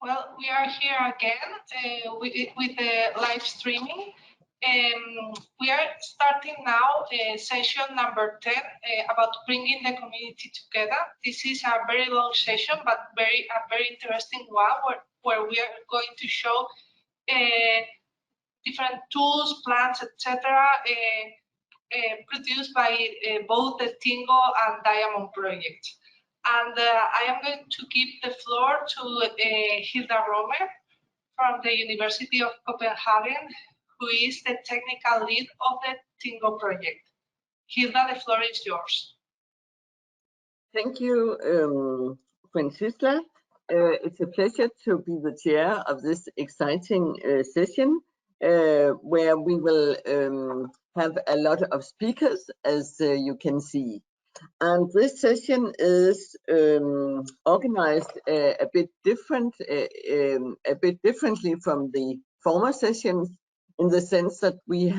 Well, we are here again with the live streaming. We are starting now session number 10 about bringing the community together. This is a very long session, but a very interesting one where we are going to show different tools, plans, etc. Produced by both the TInnGO and DIAMOND projects. And I am going to give the floor to Hilda Romer from the University of Copenhagen, who is the technical lead of the TInnGO project. Hilda, the floor is yours. Thank you, Francisca. It's a pleasure to be the chair of this exciting session where we will have a lot of speakers, as you can see. And this session is organized a bit differently from the former sessions, in the sense that we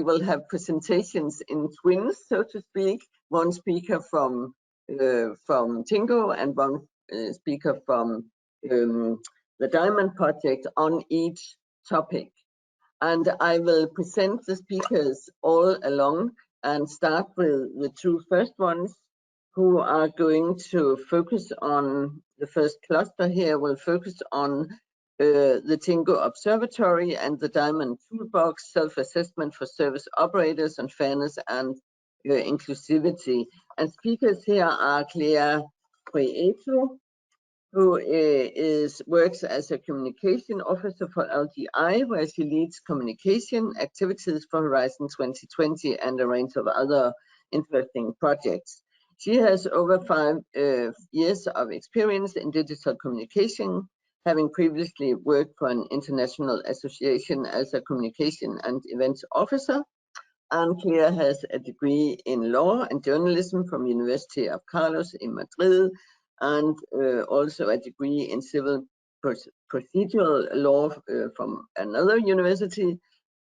will have presentations in twins, so to speak. One speaker from TInnGO and one speaker from the Diamond project on each topic. And I will present the speakers all along and start with the two first ones, who are going to focus on, the first cluster here will focus on the TInnGO Observatory and the Diamond Toolbox, self-assessment for service operators, and fairness and inclusivity. And speakers here are Claire Prieto, who works as a communication officer for LGI, where she leads communication activities for Horizon 2020 and a range of other interesting projects. She has over 5 years of experience in digital communication, having previously worked for an international association as a communication and events officer. And Claire has a degree in law and journalism from University of Carlos in Madrid, and also a degree in civil procedural law from another university,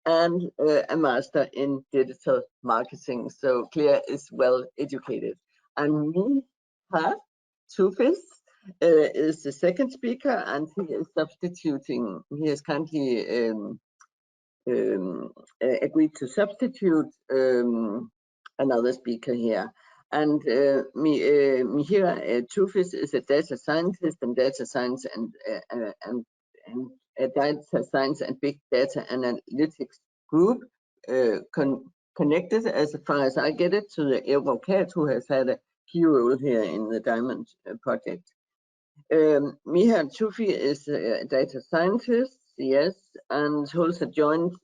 and a master in digital marketing. So Claire is well educated. And Miha Tufis is the second speaker, and he is substituting. He has kindly agreed to substitute another speaker here. And Mihira Tufis is a data scientist and data science and data science and big data analytics group, connected, as far as I get it, to the EuroCAT, who has had a key role here in the Diamond project. Miha Tufi is a data scientist, yes, and holds a joint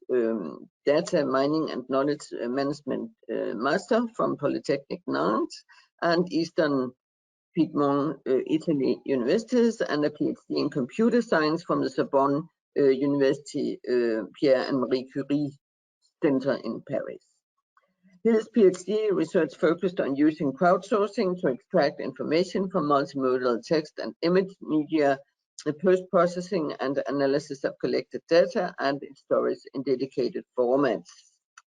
data mining and knowledge management master from Polytechnic Nantes and Eastern Piedmont, Italy universities, and a PhD in computer science from the Sorbonne University Pierre and Marie Curie Center in Paris. His PhD research focused on using crowdsourcing to extract information from multimodal text and image media, the post-processing and analysis of collected data, and its storage in dedicated formats.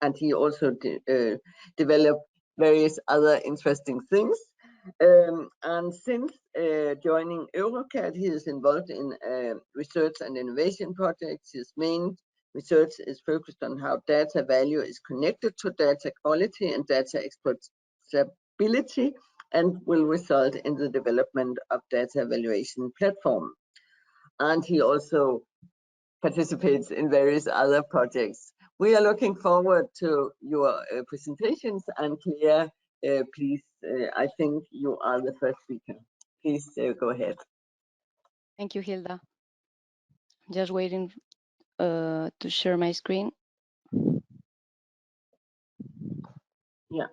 And he also developed various other interesting things. And since joining EuroCAT, he is involved in research and innovation projects. His main research is focused on how data value is connected to data quality and data exportability, and will result in the development of data evaluation platform. And he also participates in various other projects. We are looking forward to your presentations, and Claire, please, I think you are the first speaker. Please go ahead. Thank you, Hilda. Just waiting to share my screen. Yeah.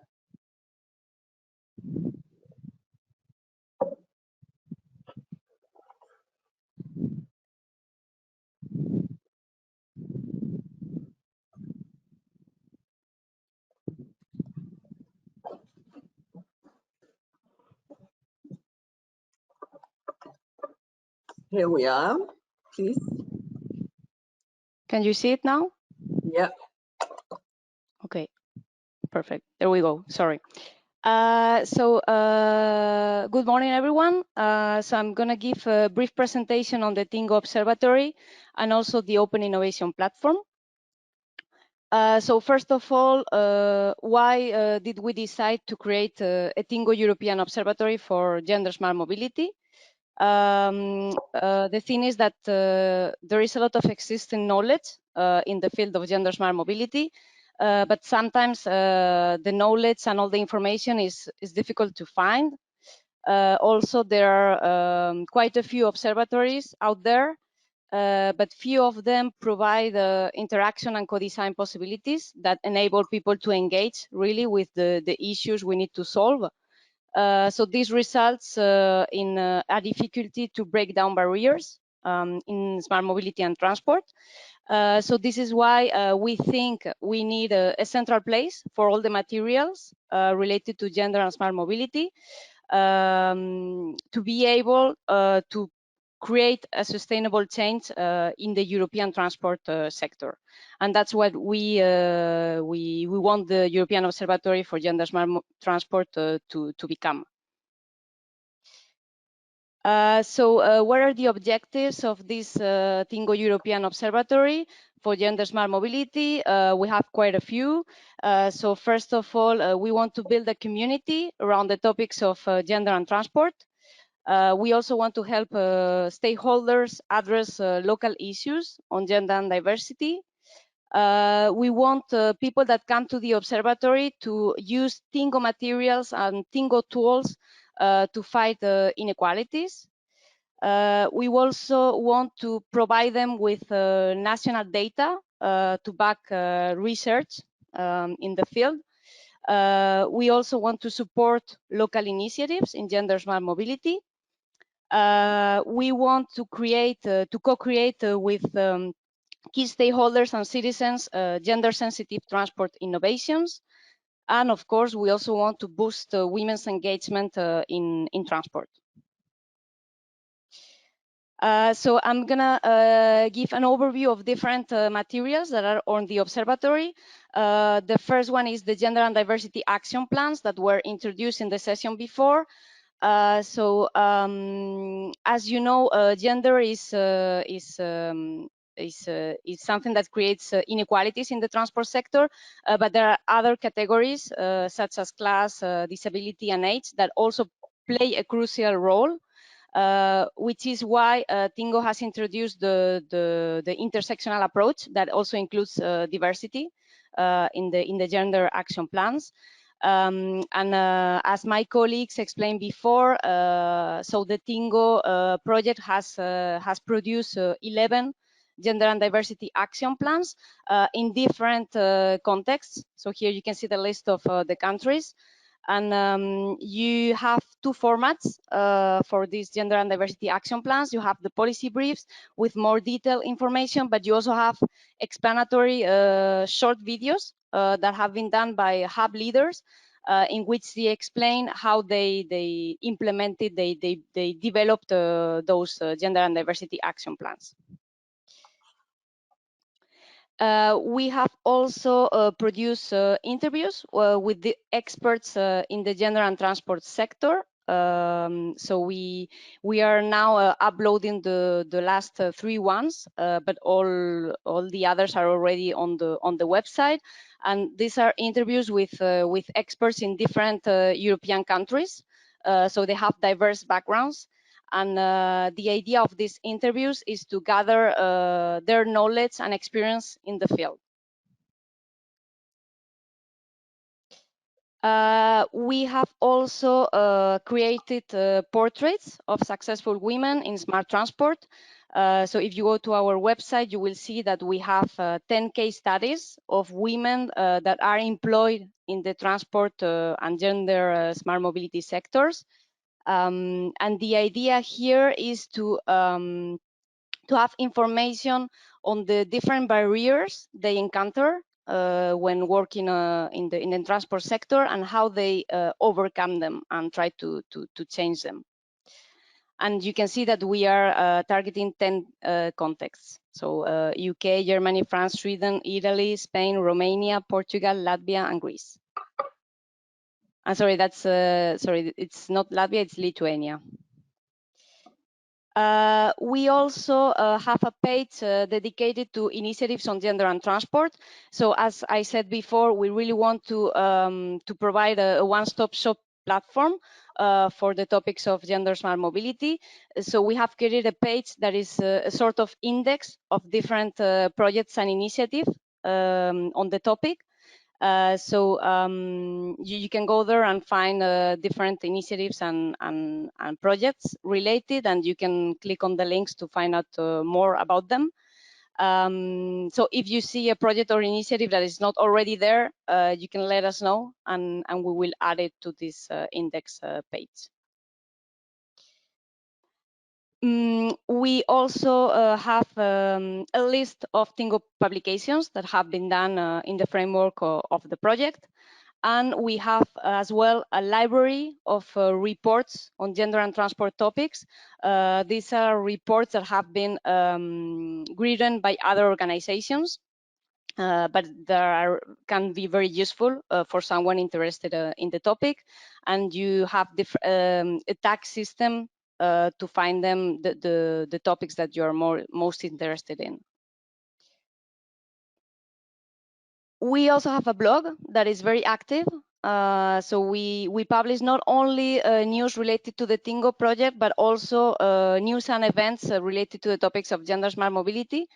Here we are, please. Can you see it now? Yeah. Okay, perfect. There we go. Sorry. Good morning, everyone. So I'm going to give a brief presentation on the TInnGO Observatory and also the Open Innovation Platform. So first of all, why did we decide to create a TInnGO European Observatory for Gender Smart Mobility? The thing is that there is a lot of existing knowledge in the field of gender smart mobility, but sometimes the knowledge and all the information is difficult to find. Also, there are quite a few observatories out there, but few of them provide interaction and co-design possibilities that enable people to engage really with the issues we need to solve. So this results in a difficulty to break down barriers in smart mobility and transport. So this is why we think we need a central place for all the materials related to gender and smart mobility to be able to create a sustainable change in the European transport sector. And that's what we want the European Observatory for Gender Smart Transport to become. What are the objectives of this TInnGO European Observatory for Gender Smart Mobility? We have quite a few. So first of all, we want to build a community around the topics of gender and transport. We also want to help stakeholders address local issues on gender and diversity. We want people that come to the observatory to use TInnGO materials and TInnGO tools to fight inequalities. We also want to provide them with national data to back research in the field. We also want to support local initiatives in gender smart mobility. We want to co-create with key stakeholders and citizens gender-sensitive transport innovations. And of course, we also want to boost women's engagement in transport. So I'm gonna give an overview of different materials that are on the observatory. The first one is the gender and diversity action plans that were introduced in the session before. As you know, gender is something that creates inequalities in the transport sector, but there are other categories such as class, disability, and age that also play a crucial role. Which is why TInnGO has introduced the intersectional approach that also includes diversity in the gender action plans. As my colleagues explained before, so the TInnGO project has produced 11 gender and diversity action plans in different contexts. So here you can see the list of the countries. And you have two formats for these gender and diversity action plans. You have the policy briefs with more detailed information, but you also have explanatory short videos that have been done by hub leaders in which they explain how they implemented, they developed those gender and diversity action plans. We have also produced interviews with the experts in the gender and transport sector. So we are now uploading the last 3 ones, but all the others are already on the website. And these are interviews with experts in different European countries. So they have diverse backgrounds. And the idea of these interviews is to gather their knowledge and experience in the field. We have also created portraits of successful women in smart transport. So if you go to our website, you will see that we have 10 case studies of women that are employed in the transport and gender smart mobility sectors. And the idea here is to have information on the different barriers they encounter when working in the transport sector and how they overcome them and try to change them. And you can see that we are targeting 10 contexts. So UK, Germany, France, Sweden, Italy, Spain, Romania, Portugal, Latvia, and Greece. Sorry, sorry, it's not Latvia, it's Lithuania. We also have a page dedicated to initiatives on gender and transport. So as I said before, we really want to provide a one-stop shop platform for the topics of gender smart mobility. So we have created a page that is a sort of index of different projects and initiatives on the topic. You can go there and find different initiatives and projects related, and you can click on the links to find out more about them. So if you see a project or initiative that is not already there, you can let us know, and we will add it to this index page. We also have a list of TInnGO publications that have been done in the framework of the project. And we have as well a library of reports on gender and transport topics. These are reports that have been written by other organizations, but can be very useful for someone interested in the topic. And you have a tag system to find them, the topics that you're most interested in. We also have a blog that is very active. So we publish not only news related to the TInnGO project, but also news and events related to the topics of gender smart mobility.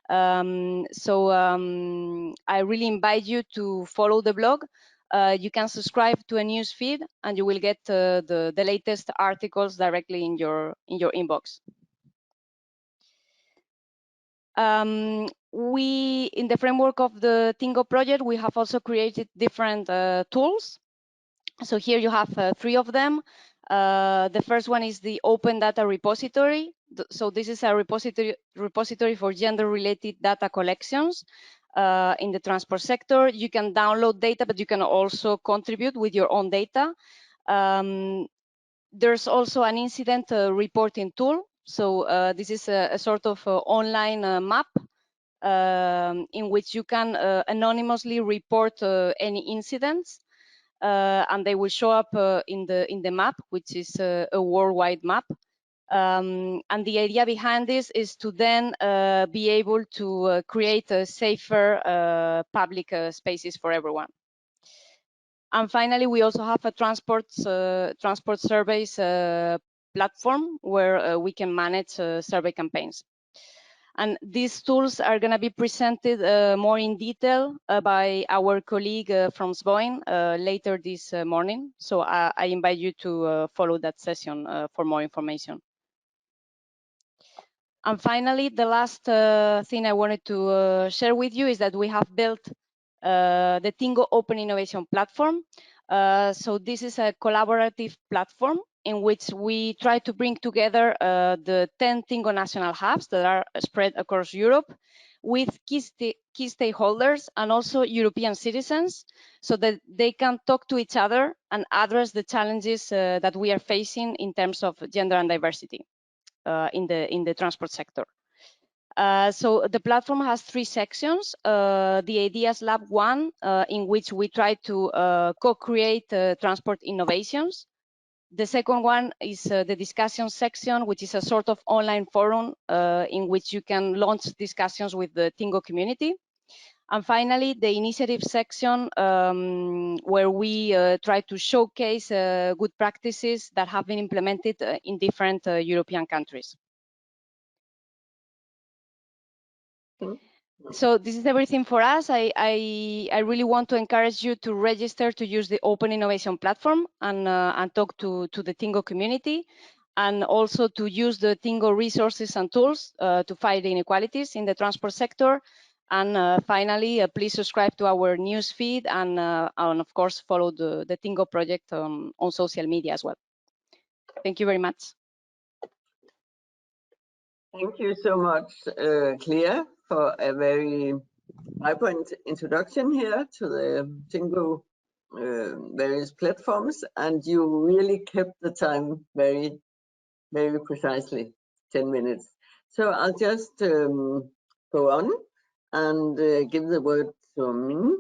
I really invite you to follow the blog. You can subscribe to a news feed, and you will get the latest articles directly in your inbox. In the framework of the TInnGO project, we have also created different tools. So here you have 3 of them. The first one is the Open Data Repository. So this is a repository for gender-related data collections in the transport sector. You can download data, but you can also contribute with your own data. There's also an incident reporting tool. So this is a sort of online map in which you can anonymously report any incidents, and they will show up in the map, which is a worldwide map. And the idea behind this is to then be able to create a safer public spaces for everyone. And finally, we also have a transport surveys platform where we can manage survey campaigns. And these tools are going to be presented more in detail by our colleague from SBOIN later this morning. So I invite you to follow that session for more information. And finally, the last thing I wanted to share with you is that we have built the TInnGO Open Innovation Platform. So this is a collaborative platform in which we try to bring together the 10 TInnGO national hubs that are spread across Europe with key stakeholders and also European citizens, so that they can talk to each other and address the challenges that we are facing in terms of gender and diversity in the transport sector. So the platform has 3 sections. The Ideas Lab 1, in which we try to co-create transport innovations. The second one is the discussion section, which is a sort of online forum in which you can launch discussions with the TInnGO community. And finally, the initiative section, where we try to showcase good practices that have been implemented in different European countries. So this is everything for us. I really want to encourage you to register to use the Open Innovation Platform and talk to the TInnGO community, and also to use the TInnGO resources and tools to fight inequalities in the transport sector. And finally, please subscribe to our news feed and of course, follow the TInnGO project on social media as well. Thank you very much. Thank you so much, Claire, for a very vibrant introduction here to the TInnGO various platforms, and you really kept the time very, very precisely, 10 minutes. So I'll just go on and give the word to Min.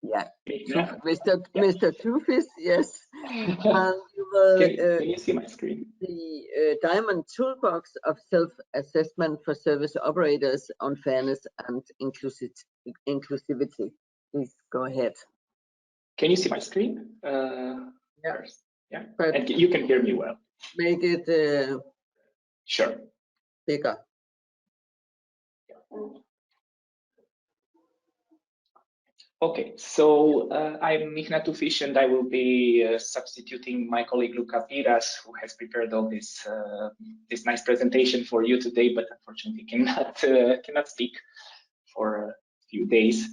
Yeah, Yeah. Mr. Two-Fish, yes. And you will Can you see my screen? the Diamond Toolbox of Self-Assessment for Service Operators on Fairness and Inclusivity. Please go ahead. Can you see my screen? Yeah. First? Yeah. But And you can hear me well. make it Sure. bigger. Okay, so I'm Ignatu Fish, and I will be substituting my colleague Luca Piras, who has prepared all this this nice presentation for you today, but unfortunately cannot speak for a few days.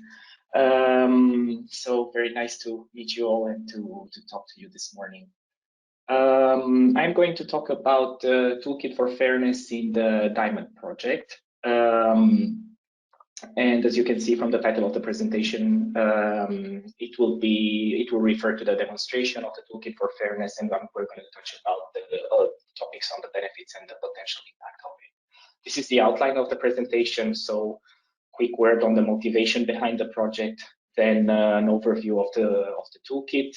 So very nice to meet you all and to talk to you this morning. I'm going to talk about Toolkit for Fairness in the Diamond project. And as you can see from the title of the presentation, it will refer to the demonstration of the Toolkit for Fairness, and we're going to touch about the topics on the benefits and the potential impact of it. This is the outline of the presentation. So, quick word on the motivation behind the project, then an overview of the toolkit.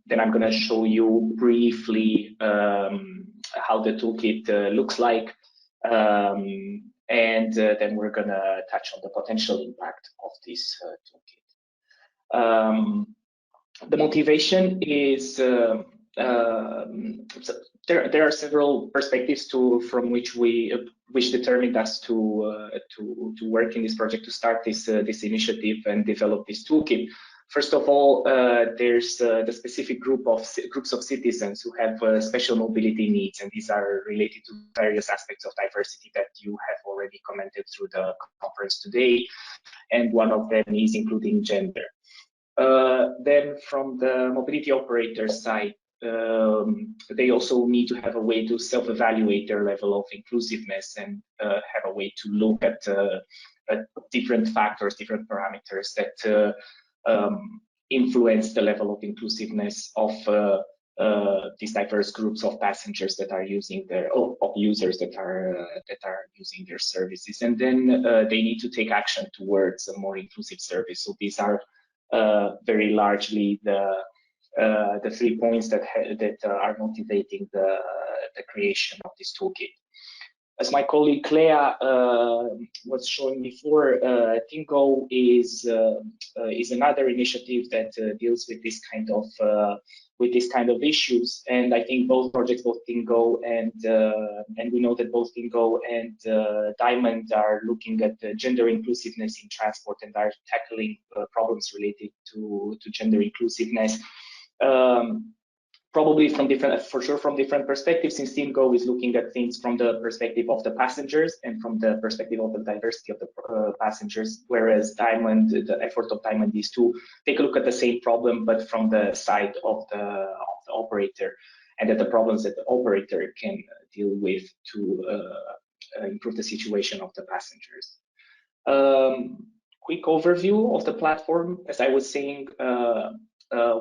Then I'm going to show you briefly how the toolkit looks like. And then we're going to touch on the potential impact of this toolkit. The motivation is there are several perspectives from which determined us to work in this project, to start this initiative and develop this toolkit. First of all, there's the specific groups of citizens who have special mobility needs, and these are related to various aspects of diversity that you have already commented through the conference today, and one of them is including gender. Then from the mobility operator side, they also need to have a way to self-evaluate their level of inclusiveness and have a way to look at different factors, different parameters that influence the level of inclusiveness of these diverse groups of passengers that are using of users that are using their services, and then they need to take action towards a more inclusive service. So these are very largely the 3 points that are motivating the creation of this toolkit. As my colleague Clea was showing before, TInnGO is another initiative that deals with this kind of issues, and I think both projects, both TInnGO and we know that both TInnGO and Diamond are looking at gender inclusiveness in transport and are tackling problems related to gender inclusiveness. Probably from different perspectives, since TInnGO is looking at things from the perspective of the passengers and from the perspective of the diversity of the passengers, whereas Diamond, the effort of Diamond is to take a look at the same problem, but from the side of the operator, and at the problems that the operator can deal with to improve the situation of the passengers. Quick overview of the platform. As I was saying,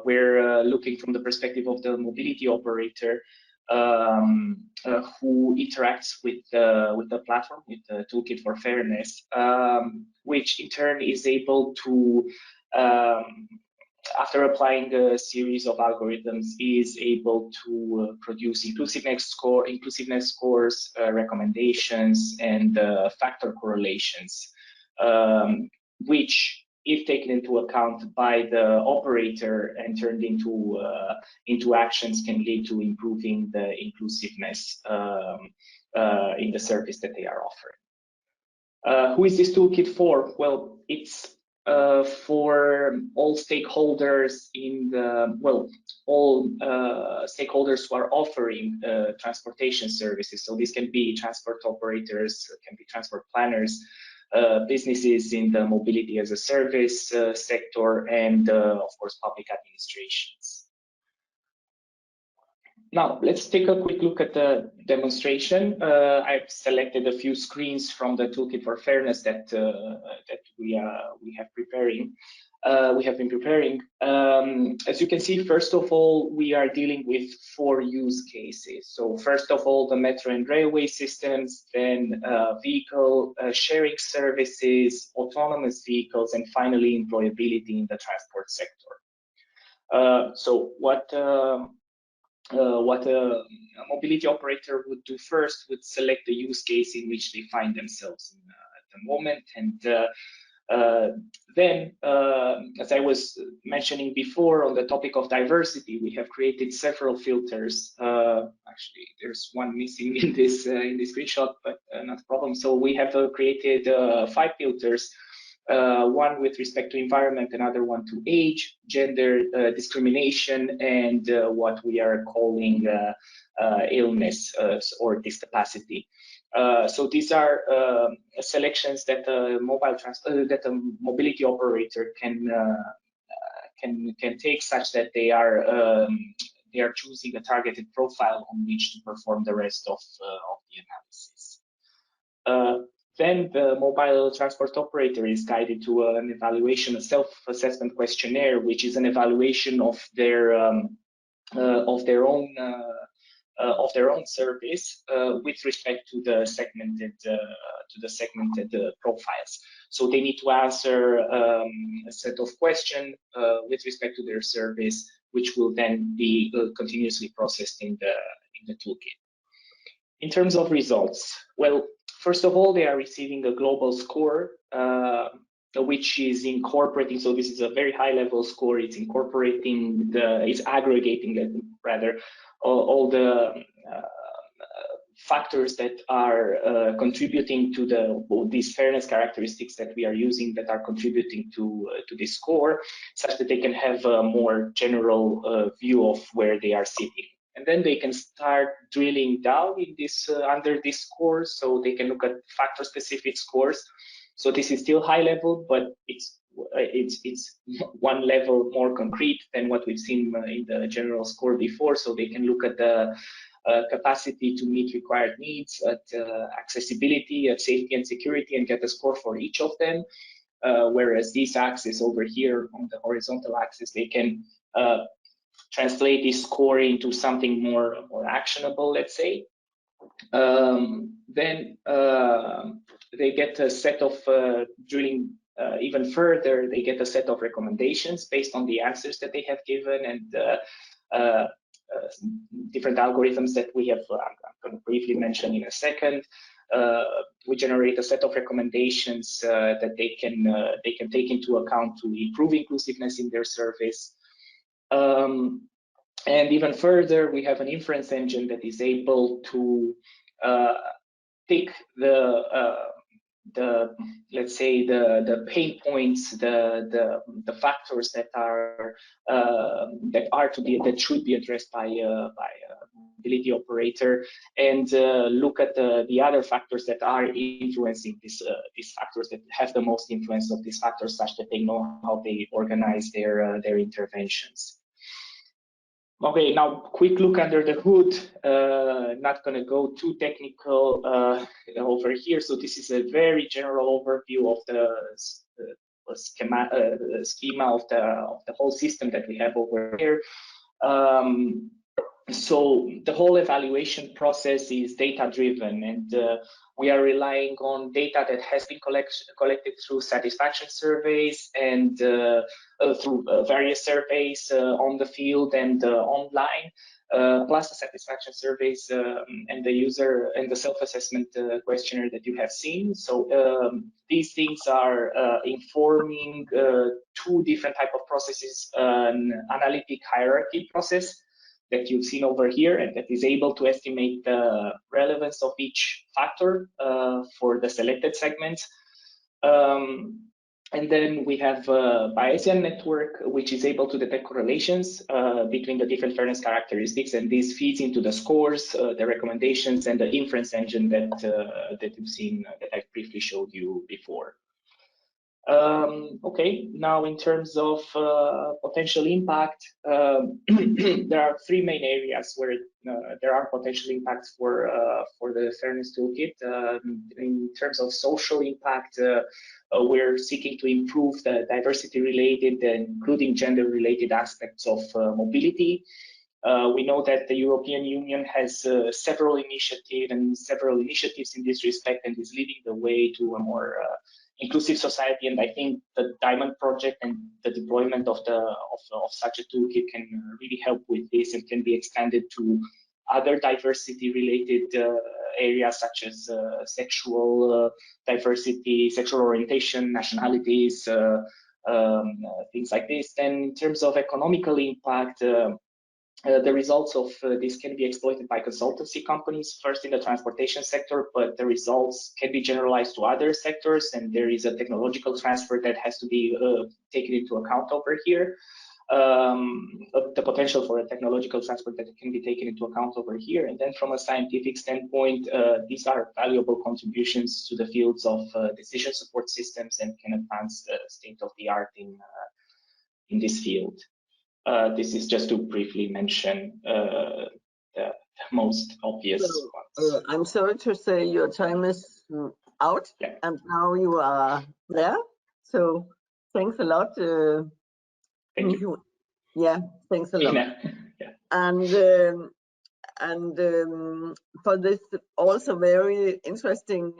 we're looking from the perspective of the mobility operator who interacts with the platform, with the Toolkit for Fairness, which in turn is able to, after applying a series of algorithms, is able to produce inclusiveness scores, recommendations, and factor correlations, which, if taken into account by the operator and turned into actions, can lead to improving the inclusiveness in the service that they are offering. Who is this toolkit for? Well, it's for all stakeholders all stakeholders who are offering transportation services. So this can be transport operators, can be transport planners, businesses in the mobility as a service sector, and of course public administrations. Now let's take a quick look at the demonstration. I've selected a few screens from the Toolkit for Fairness that we have preparing. we have been preparing. As you can see, first of all, we are dealing with 4 use cases. So first of all, the metro and railway systems, then vehicle sharing services, autonomous vehicles, and finally employability in the transport sector. So what a mobility operator would do first would select the use case in which they find themselves in, at the moment, and then, as I was mentioning before, on the topic of diversity, we have created several filters. Actually, there's one missing in this screenshot, but not a problem. So we have created 5 filters. One with respect to environment, another one to age, gender, discrimination, and what we are calling illness or discapacity. So these are selections that a mobility operator can take, such that they are choosing a targeted profile on which to perform the rest of the analysis. Then the mobile transport operator is guided to an evaluation, a self-assessment questionnaire, which is an evaluation of their own service with respect to the segmented profiles. So they need to answer a set of questions with respect to their service, which will then be continuously processed in the toolkit. In terms of results, well, first of all, they are receiving a global score, which is incorporating, so this is a very high level score, it's incorporating it's aggregating rather all the factors that are contributing to these fairness characteristics that we are using, that are contributing to this score, such that they can have a more general view of where they are sitting. And then they can start drilling down in this under this score, so they can look at factor-specific scores. So this is still high level, but it's one level more concrete than what we've seen in the general score before. So they can look at the capacity to meet required needs, at accessibility, at safety and security, and get a score for each of them. Whereas this axis over here on the horizontal axis, they can translate this score into something more actionable, let's say. Then they get a set of drilling even further. They get a set of recommendations based on the answers that they have given, and different algorithms that we have. I'm going to briefly mention in a second. We generate a set of recommendations that they can take into account to improve inclusiveness in their service. And even further, we have an inference engine that is able to pick let's say the pain points, the factors that should be addressed by a mobility operator, and look at the other factors that are influencing these factors, that have the most influence of these factors, such that they know how they organize their interventions. Okay, now quick look under the hood. Not going to go too technical over here. So this is a very general overview of the schema of the whole system that we have over here. So the whole evaluation process is data-driven, and we are relying on data that has been collected through satisfaction surveys and through various surveys on the field and online, plus the satisfaction surveys and the user and the self-assessment questionnaire that you have seen. So these things are informing 2 different types of processes: an analytic hierarchy process that you've seen over here, and that is able to estimate the relevance of each factor for the selected segments. And then we have a Bayesian network, which is able to detect correlations between the different fairness characteristics, and this feeds into the scores, the recommendations, and the inference engine that you've seen, that I briefly showed you before. Okay, now in terms of potential impact, there are three main areas where there are potential impacts for the Fairness Toolkit. In terms of social impact, we're seeking to improve the diversity-related, including gender-related aspects of mobility. We know that the European Union has several initiatives in this respect and is leading the way to a more inclusive society. And I think the Diamond project and the deployment of such a toolkit can really help with this and can be expanded to other diversity-related areas such as sexual diversity, sexual orientation, nationalities, things like this. Then in terms of economical impact, the results of this can be exploited by consultancy companies, first in the transportation sector, but the results can be generalized to other sectors, and there is a technological transfer that has to be taken into account over here. The potential for a technological transfer that can be taken into account over here. And then from a scientific standpoint, these are valuable contributions to the fields of decision support systems and can advance the state of the art in this field. This is just to briefly mention the most obvious ones. I'm sorry to say your time is out, yeah. And now you are there. So thanks a lot. Thank you. Yeah, thanks a lot. Yeah. And for this also very interesting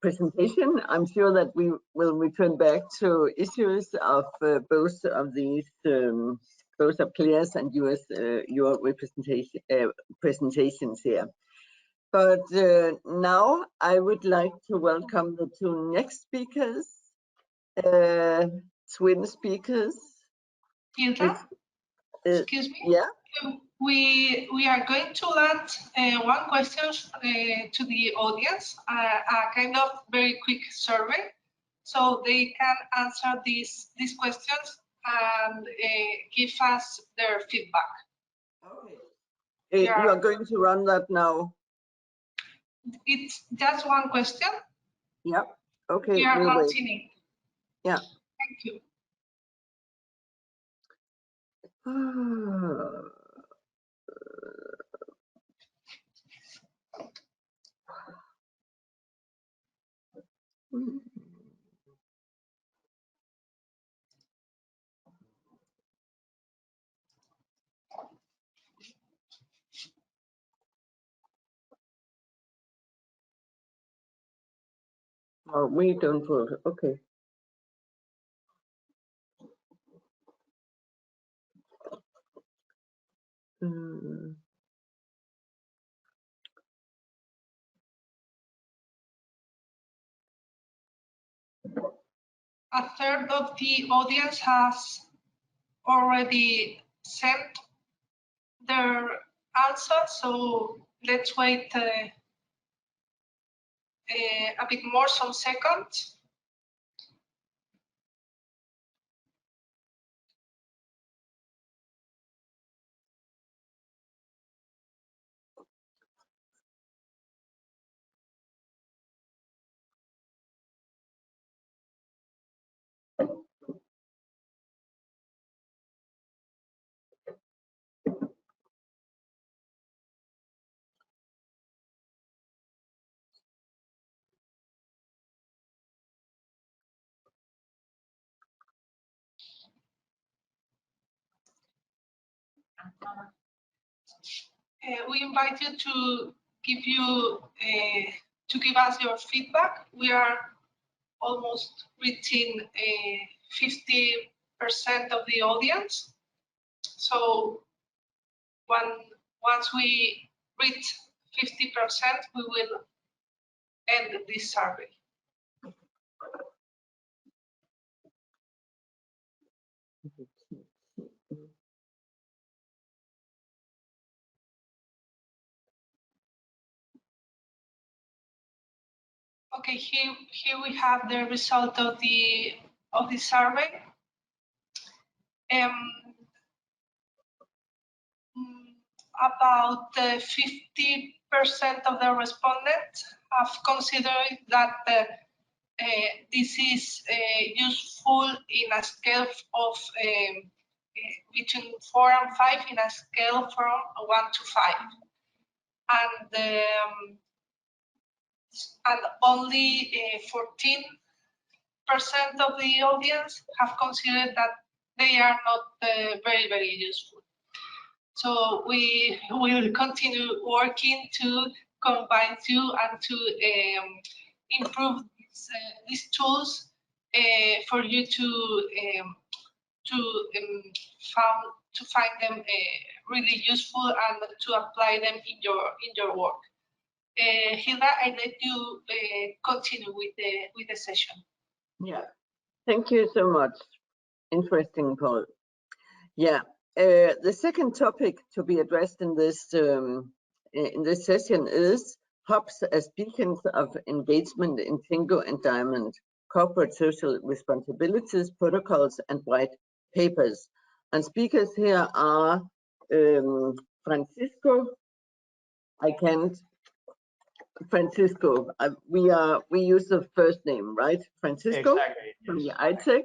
presentation, I'm sure that we will return back to issues of both of these, both of Claire's and your representation presentations here. But now I would like to welcome the two next speakers, twin speakers. Hilda, excuse me. Yeah. We are going to land one question to the audience, a kind of very quick survey, so they can answer these questions and give us their feedback. Okay. You are going to run that now? It's just one question. Yep. Okay. We are launching it. Yeah. Thank you. Oh, we don't vote. Okay. A third of the audience has already sent their answer, so let's wait a bit more, some seconds. We invite you to give us your feedback. We are almost reaching 50% of the audience. So once we reach 50%, we will end this survey. Okay, here we have the result of the survey. About 50% of the respondents have considered that this is useful in a scale of between 4 and 5 in a scale from 1 to 5. And only 14% of the audience have considered that they are not very, very useful. So we will continue working to combine two and to improve these tools for you to find them really useful and to apply them in your work. Hilda, I let you continue with the session. Yeah, thank you so much. Interesting, Paul. Yeah, the second topic to be addressed in this session is hubs as beacons of engagement in TInnGO and DIAMOND, corporate social responsibilities, protocols, and white papers. And speakers here are Francisco. We use the first name, right? Francisco, exactly, yes. from the ITEC,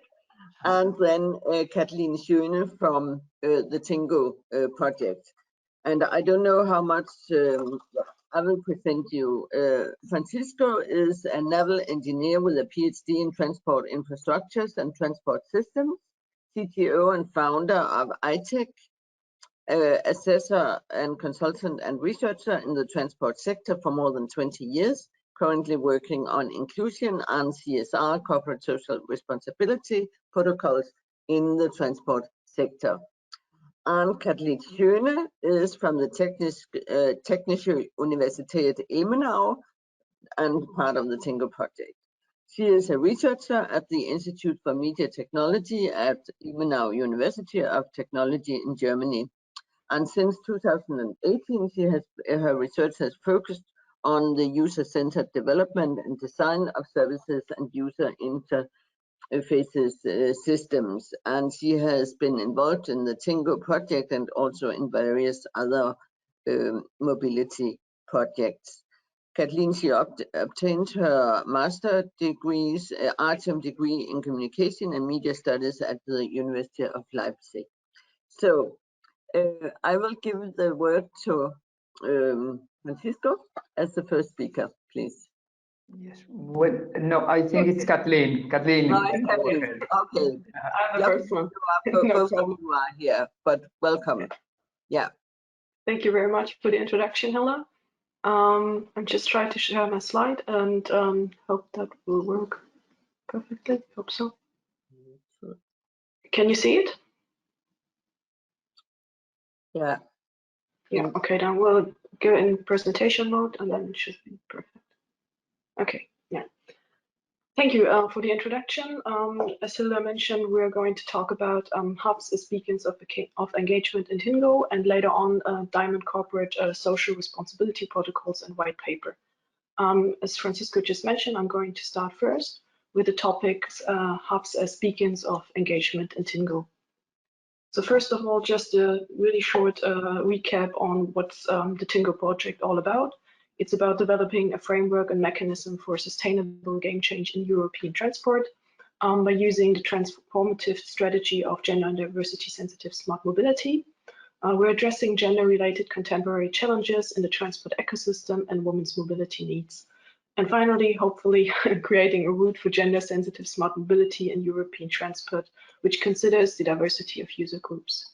and then Kathleen Schöne from the TInnGO project. And I don't know how much I will present you. Francisco is a naval engineer with a PhD in transport infrastructures and transport systems, CTO and founder of ITEC, assessor and consultant and researcher in the transport sector for more than 20 years, currently working on inclusion and CSR, corporate social responsibility protocols in the transport sector. And Kathleen Schöne is from the Technische Universität Ilmenau and part of the TInnGO project. She is a researcher at the Institute for Media Technology at Ilmenau University of Technology in Germany. And since 2018, her research has focused on the user-centered development and design of services and user interfaces systems. And she has been involved in the TInnGO project and also in various other mobility projects. Kathleen, she obtained her master degrees, RTM degree in communication and media studies at the University of Leipzig. So I will give the word to Francisco as the first speaker, please. Yes. Well, no, I think it's Kathleen. Kathleen. No, it's Kathleen. Okay. I'm the first one. Both of you are here, but welcome. Yeah. Thank you very much for the introduction, Hilda. I'm just trying to share my slide and hope that will work perfectly. Hope so. Can you see it? Yeah. Yeah. Okay, then we'll go in presentation mode and then it should be perfect. Okay. Yeah. Thank you for the introduction. As Hilda mentioned, we're going to talk about hubs as beacons of engagement in TInnGO, and later on DIAMOND corporate social responsibility protocols and white paper. As Francisco just mentioned, I'm going to start first with the topics hubs as beacons of engagement in TInnGO. So first of all, just a really short recap on what's the TInnGO project all about. It's about developing a framework and mechanism for sustainable game change in European transport by using the transformative strategy of gender and diversity sensitive smart mobility. We're addressing gender-related contemporary challenges in the transport ecosystem and women's mobility needs. And finally, hopefully, creating a route for gender-sensitive smart mobility in European transport, which considers the diversity of user groups.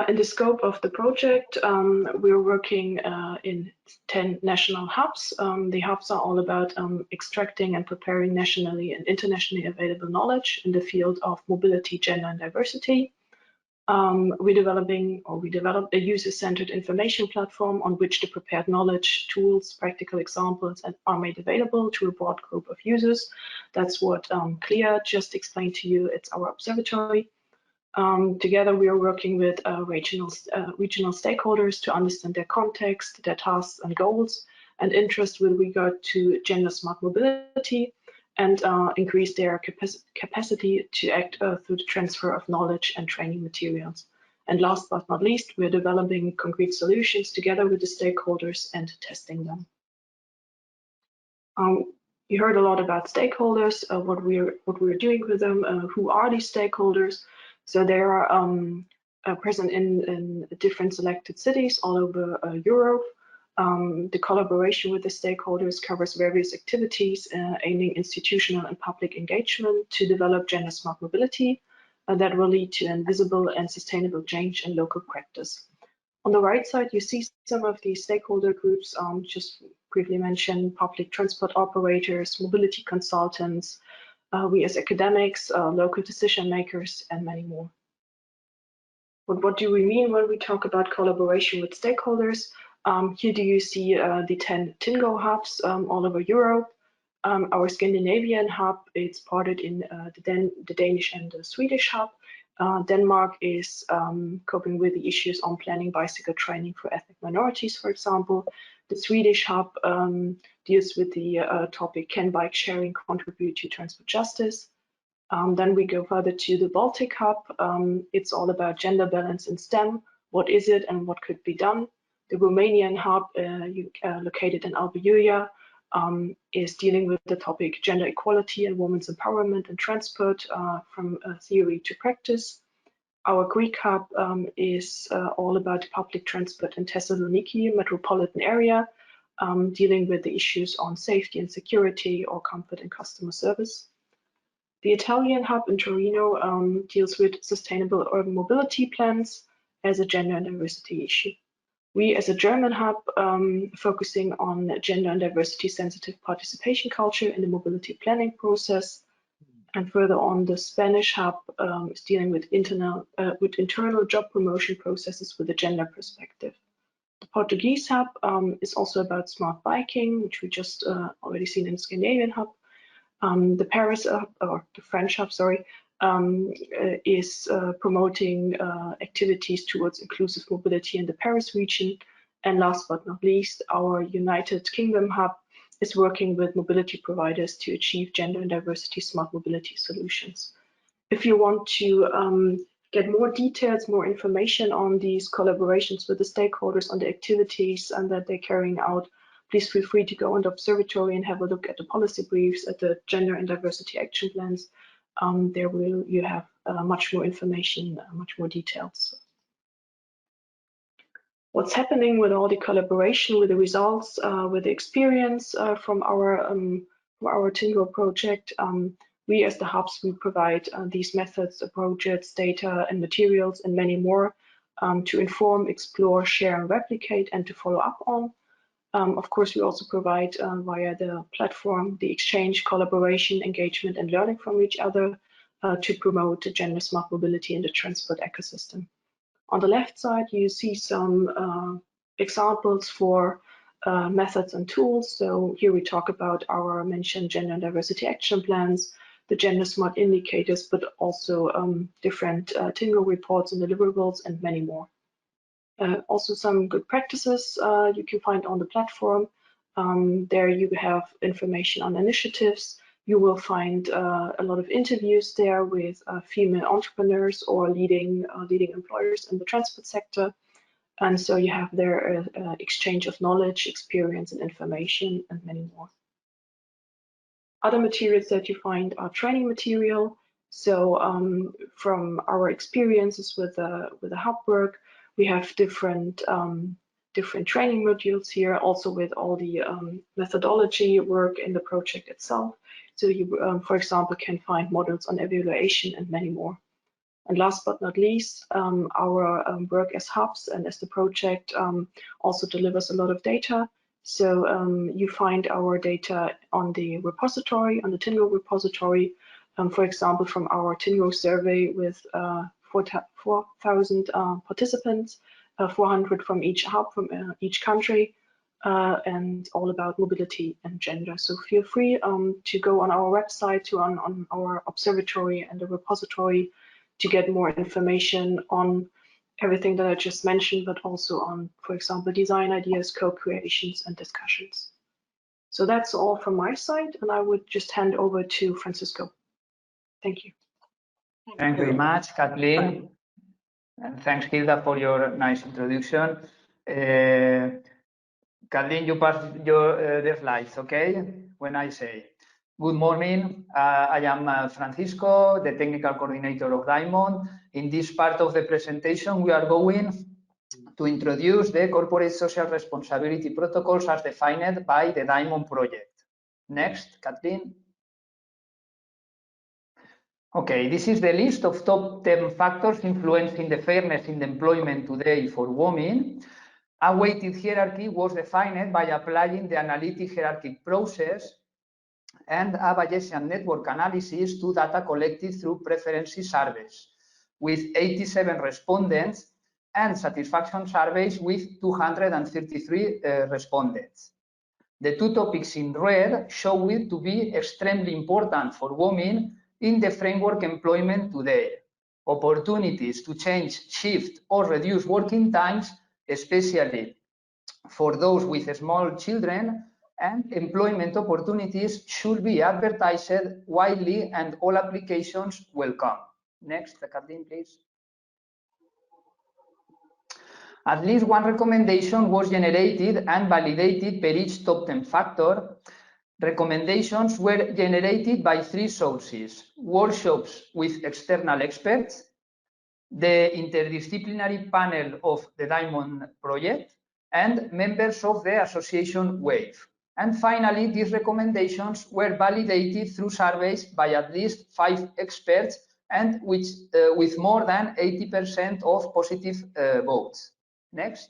In the scope of the project, we're working in 10 national hubs. The hubs are all about extracting and preparing nationally and internationally available knowledge in the field of mobility, gender, and diversity. We developed a user-centered information platform on which the prepared knowledge, tools, practical examples are made available to a broad group of users. That's what Clea just explained to you. It's our observatory. Together, we are working with regional stakeholders to understand their context, their tasks and goals, and interest with regard to gender smart mobility, and increase their capacity to act through the transfer of knowledge and training materials. And last but not least, we're developing concrete solutions together with the stakeholders and testing them. You heard a lot about stakeholders, what we're doing with them, who are these stakeholders. So they are present in different selected cities all over Europe. The collaboration with the stakeholders covers various activities aiming institutional and public engagement to develop gender smart mobility that will lead to invisible and sustainable change in local practice. On the right side, you see some of these stakeholder groups, just briefly mentioned: public transport operators, mobility consultants, we as academics, local decision makers, and many more. But what do we mean when we talk about collaboration with stakeholders? Here do you see the 10 TInnGO hubs all over Europe. Our Scandinavian hub, it's parted in the Danish and the Swedish hub. Denmark is coping with the issues on planning bicycle training for ethnic minorities, for example. The Swedish hub deals with the topic, can bike sharing contribute to transport justice? Then we go further to the Baltic hub. It's all about gender balance in STEM. What is it and what could be done? The Romanian hub, located in Albania, is dealing with the topic gender equality and women's empowerment and transport from theory to practice. Our Greek hub is all about public transport in Thessaloniki metropolitan area, dealing with the issues on safety and security or comfort and customer service. The Italian hub in Torino deals with sustainable urban mobility plans as a gender and diversity issue. We as a German hub focusing on gender and diversity sensitive participation culture in the mobility planning process. And further on, the Spanish hub is dealing with internal job promotion processes with a gender perspective. The Portuguese hub is also about smart biking, which we just already seen in the Scandinavian hub. The Paris hub, or the French hub, sorry, is promoting activities towards inclusive mobility in the Paris region. And last but not least, our United Kingdom hub is working with mobility providers to achieve gender and diversity smart mobility solutions. If you want to get more details, more information on these collaborations with the stakeholders, on the activities and that they're carrying out, please feel free to go on the observatory and have a look at the policy briefs, at the gender and diversity action plans. There you have much more information, much more details. What's happening with all the collaboration, with the results, with the experience from our TInnGO project? We as the hubs, we provide these methods, approaches, data and materials and many more to inform, explore, share and replicate and to follow up on. Of course, we also provide via the platform the exchange, collaboration, engagement and learning from each other to promote gender smart mobility in the transport ecosystem. On the left side, you see some examples for methods and tools. So here we talk about our mentioned gender and diversity action plans, the gender smart indicators, but also different TInnGO reports and deliverables and many more. Also some good practices you can find on the platform. There you have information on initiatives. You will find a lot of interviews there with female entrepreneurs or leading employers in the transport sector. And so you have their exchange of knowledge, experience and information and many more. Other materials that you find are training material. So from our experiences with the hub work, we have different training modules here, also with all the methodology work in the project itself. So you, for example, can find models on evaluation and many more. And last but not least, our work as hubs and as the project also delivers a lot of data. So you find our data on the repository, on the TInnGO repository, for example, from our TInnGO survey with 4,000 participants, 400 from each hub, from each country, and all about mobility and gender. So feel free to go on our website, on our observatory and the repository to get more information on everything that I just mentioned, but also on, for example, design ideas, co-creations and discussions. So that's all from my side, and I would just hand over to Francisco. Thank you. Thank you very much, Kathleen. And thanks, Hilda, for your nice introduction. Kathleen, you pass the slides, okay? When I say. Good morning, I am Francisco, the technical coordinator of Diamond. In this part of the presentation, we are going to introduce the corporate social responsibility protocols as defined by the Diamond project. Next, Kathleen. Okay, this is the list of top 10 factors influencing the fairness in the employment today for women. A weighted hierarchy was defined by applying the analytic hierarchic process and a Bayesian network analysis to data collected through preferences surveys, with 87 respondents and satisfaction surveys with 233 respondents. The two topics in red show it to be extremely important for women in the framework employment today. Opportunities to change, shift, or reduce working times, especially for those with small children, and employment opportunities should be advertised widely and all applications welcome. Next, Kathleen, please. At least one recommendation was generated and validated per each top 10 factor. Recommendations were generated by three sources: workshops with external experts, the interdisciplinary panel of the Diamond project, and members of the association WAVE. And finally, these recommendations were validated through surveys by at least 5 experts and with more than 80% of positive votes. Next.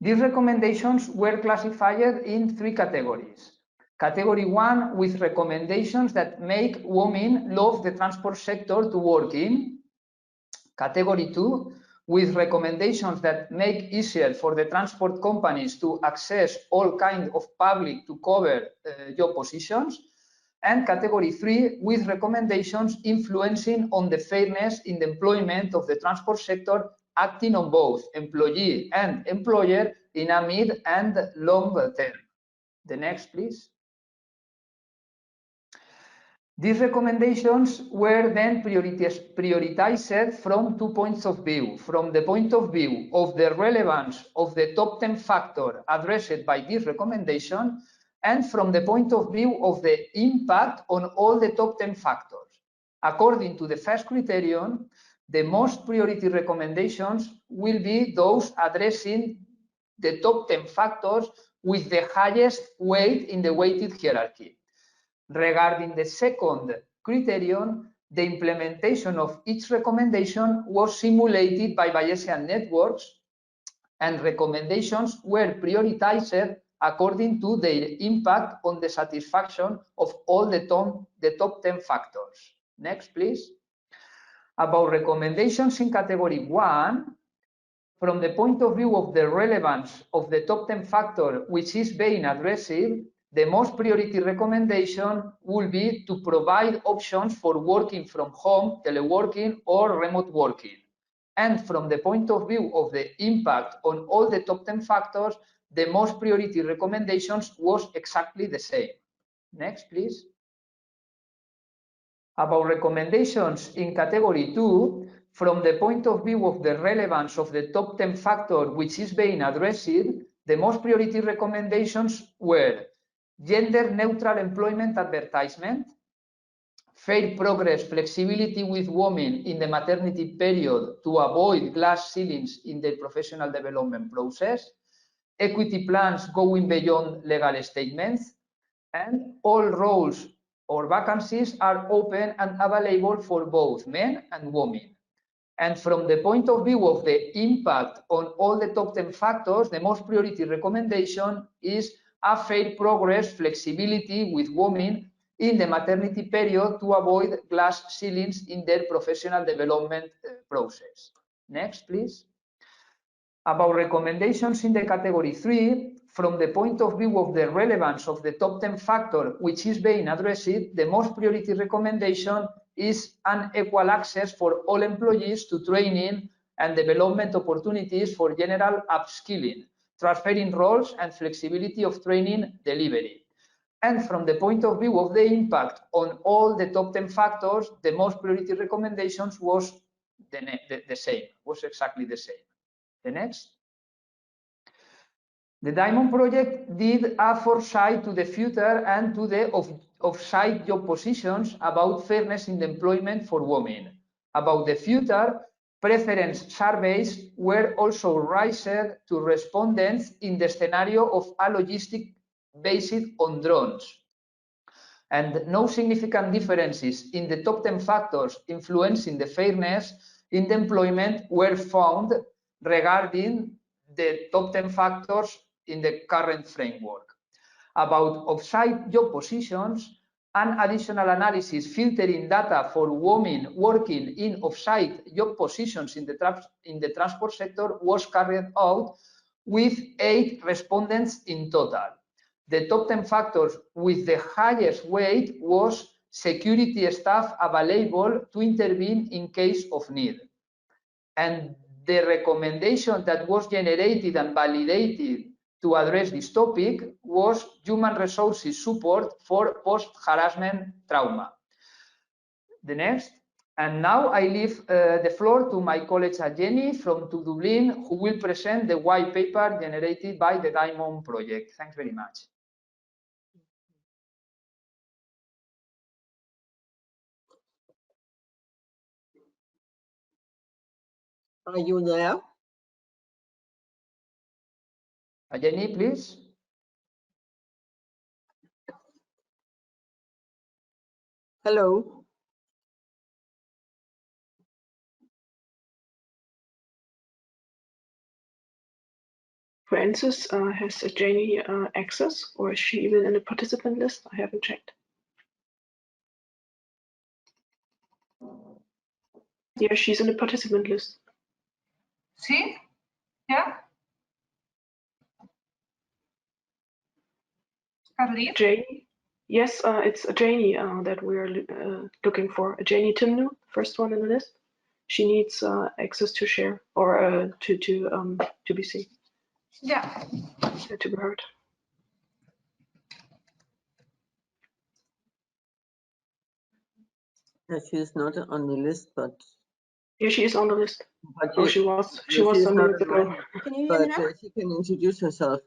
These recommendations were classified in 3 categories. Category 1, with recommendations that make women love the transport sector to work in. Category 2, with recommendations that make easier for the transport companies to access all kinds of public to cover job positions. And category 3, with recommendations influencing on the fairness in the employment of the transport sector, acting on both employee and employer in a mid and long term. The next, please. These recommendations were then prioritized from 2 points of view. From the point of view of the relevance of the top 10 factor addressed by this recommendation, and from the point of view of the impact on all the top 10 factors. According to the first criterion, the most priority recommendations will be those addressing the top 10 factors with the highest weight in the weighted hierarchy. Regarding the second criterion, the implementation of each recommendation was simulated by Bayesian networks, and recommendations were prioritized according to their impact on the satisfaction of all the top 10 factors. Next, please. About recommendations in category 1, from the point of view of the relevance of the top 10 factor which is being addressed, the most priority recommendation will be to provide options for working from home, teleworking, or remote working. And from the point of view of the impact on all the top 10 factors, the most priority recommendations was exactly the same. Next, please. About recommendations in category 2, from the point of view of the relevance of the top 10 factor which is being addressed, the most priority recommendations were gender-neutral employment advertisement, fair progress flexibility with women in the maternity period to avoid glass ceilings in the professional development process, equity plans going beyond legal statements, and all roles or vacancies are open and available for both men and women. And from the point of view of the impact on all the top 10 factors, the most priority recommendation is a fair progress flexibility with women in the maternity period to avoid glass ceilings in their professional development process. Next, please. About recommendations in the category 3, from the point of view of the relevance of the top 10 factor which is being addressed, the most priority recommendation is an equal access for all employees to training and development opportunities for general upskilling, transferring roles and flexibility of training delivery. And from the point of view of the impact on all the top 10 factors, the most priority recommendations was the same, was exactly the same. The next. The Diamond project did a foresight to the future and to the off-site job positions about fairness in the employment for women. About the future, preference surveys were also raised to respondents in the scenario of a logistic based on drones. And no significant differences in the top 10 factors influencing the fairness in the employment were found regarding the top 10 factors in the current framework. About off-site job positions, an additional analysis filtering data for women working in off-site job positions in the transport sector was carried out with 8 respondents in total. The top 10 factors with the highest weight was security staff available to intervene in case of need. And the recommendation that was generated and validated to address this topic was human resources support for post-harassment trauma. The next. And now I leave the floor to my colleague Jenny from Dublin, who will present the white paper generated by the Diamond project. Thanks very much. Are you there? Jenny, please. Hello. For instance, has Janie access, or is she even in the participant list? I haven't checked. Yeah, she's in the participant list. See? Yeah? Caroline? Janie? Yes, it's Janie that we're looking for. Janie TInnGO, first one in the list. She needs access to share or to be seen. Yeah. To be heard. She's not on the list, but Yeah, she is on the list. Oh, she was is some not minutes ago. Can you hear me now? she can introduce herself.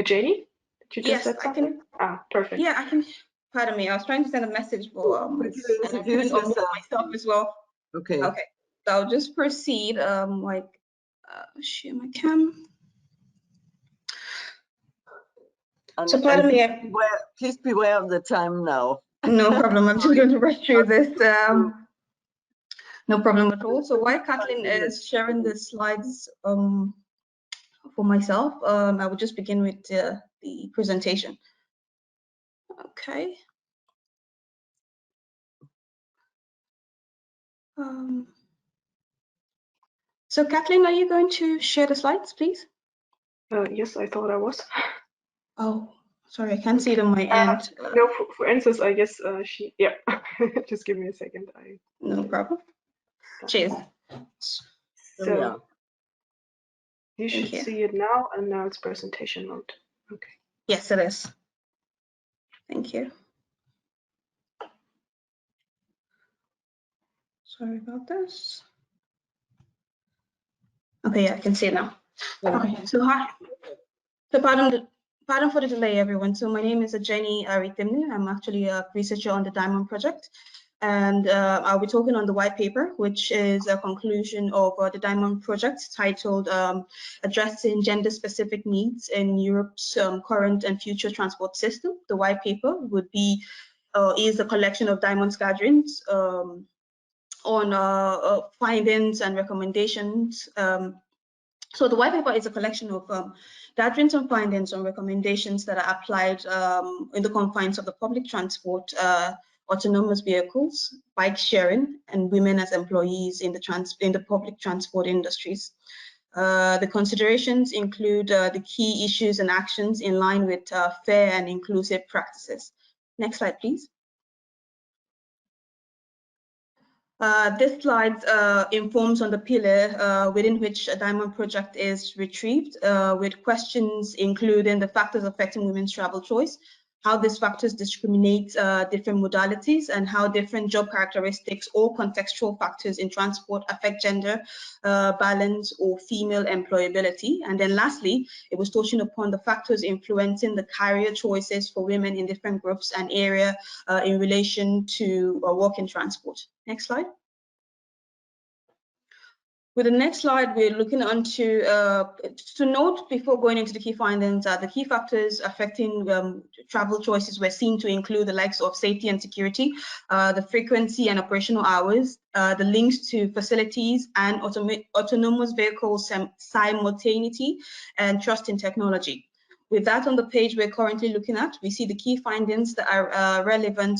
Janie? Did you just Yes, said something? I can. Ah, perfect. Yeah, I can. Pardon me. I was trying to send a message, but Could you and I introduce couldn't unmute yourself? myself as well. Okay. Okay, so I'll just proceed. Share my cam. So pardon me. Please beware of the time now. No problem. I'm just going to rush through this. No problem at all. So while Kathleen is sharing the slides for myself, I will just begin with the presentation. Okay. So Kathleen, are you going to share the slides, please? Yes, I thought I was. Oh, sorry, I can't see it on my end. No, for instance, I guess she, yeah, just give me a second. No problem. Cheers. So yeah. you should see it now, and now it's presentation mode. Okay. Yes, it is. Thank you. Sorry about this. Okay, yeah, I can see it now. Okay, so hi. So pardon for the delay, everyone. So my name is Jenny TInnGO. I'm actually a researcher on the Diamond project. And I'll be talking on the white paper, which is a conclusion of the Diamond project titled Addressing Gender-Specific Needs in Europe's Current and Future Transport System. The white paper would be is a collection of Diamond's gatherings on findings and recommendations. So the white paper is a collection of gatherings and findings and recommendations that are applied in the confines of the public transport, autonomous vehicles, bike sharing, and women as employees in the public transport industries. The considerations include the key issues and actions in line with fair and inclusive practices. Next slide, please. This slide informs on the pillar within which a Diamond project is retrieved, with questions including the factors affecting women's travel choice, how these factors discriminate different modalities, and how different job characteristics or contextual factors in transport affect gender balance or female employability. And then lastly, it was touching upon the factors influencing the career choices for women in different groups and area in relation to work in transport. Next slide. With the next slide, we're looking onto to note before going into the key findings, the key factors affecting travel choices were seen to include the likes of safety and security, the frequency and operational hours, the links to facilities and autonomous vehicles simultaneity, and trust in technology. With that on the page we're currently looking at, we see the key findings that are relevant,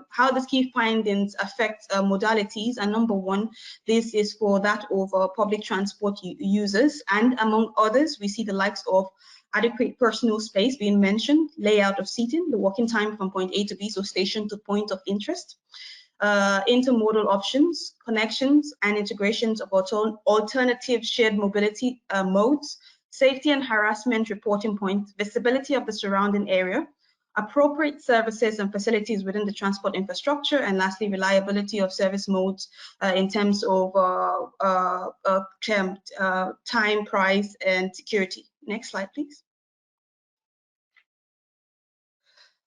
how these key findings affect modalities. And number one, this is for that of public transport users. And among others, we see the likes of adequate personal space being mentioned, layout of seating, the walking time from point A to B, so station to point of interest, intermodal options, connections and integrations of alternative shared mobility modes, safety and harassment reporting points, visibility of the surrounding area, appropriate services and facilities within the transport infrastructure, and lastly, reliability of service modes in terms of time, price, and security. Next slide, please.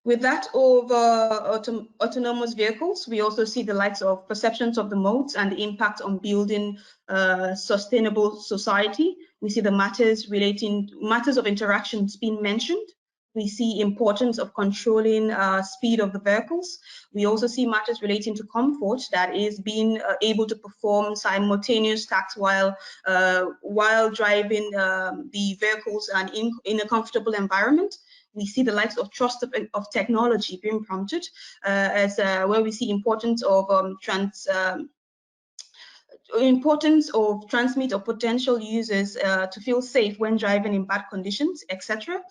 With that of autonomous vehicles, we also see the likes of perceptions of the modes and the impact on building sustainable society. We see the matters of interactions being mentioned. We see importance of controlling speed of the vehicles. We also see matters relating to comfort, that is being able to perform simultaneous tasks while driving the vehicles and in a comfortable environment. We see the likes of trust of technology being prompted as where we see importance of transmit of potential users to feel safe when driving in bad conditions, etc.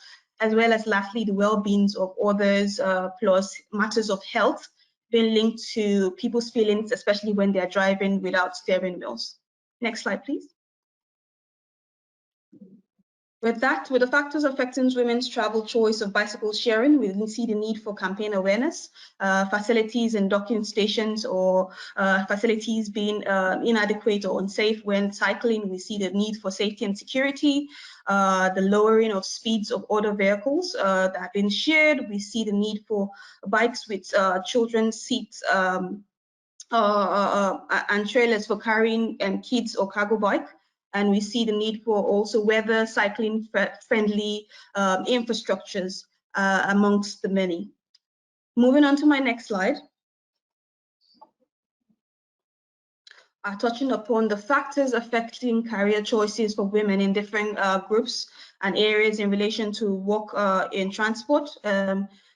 As well as lastly, the well-being of others, plus matters of health being linked to people's feelings, especially when they're driving without steering wheels. Next slide, please. With the factors affecting women's travel choice of bicycle sharing, we see the need for campaign awareness, facilities and docking stations or facilities being inadequate or unsafe when cycling. We see the need for safety and security, the lowering of speeds of other vehicles that have been shared. We see the need for bikes with children's seats and trailers for carrying kids or cargo bike. And we see the need for also weather cycling friendly infrastructures amongst the many. Moving on to my next slide. Touching upon the factors affecting career choices for women in different groups and areas in relation to work in transport.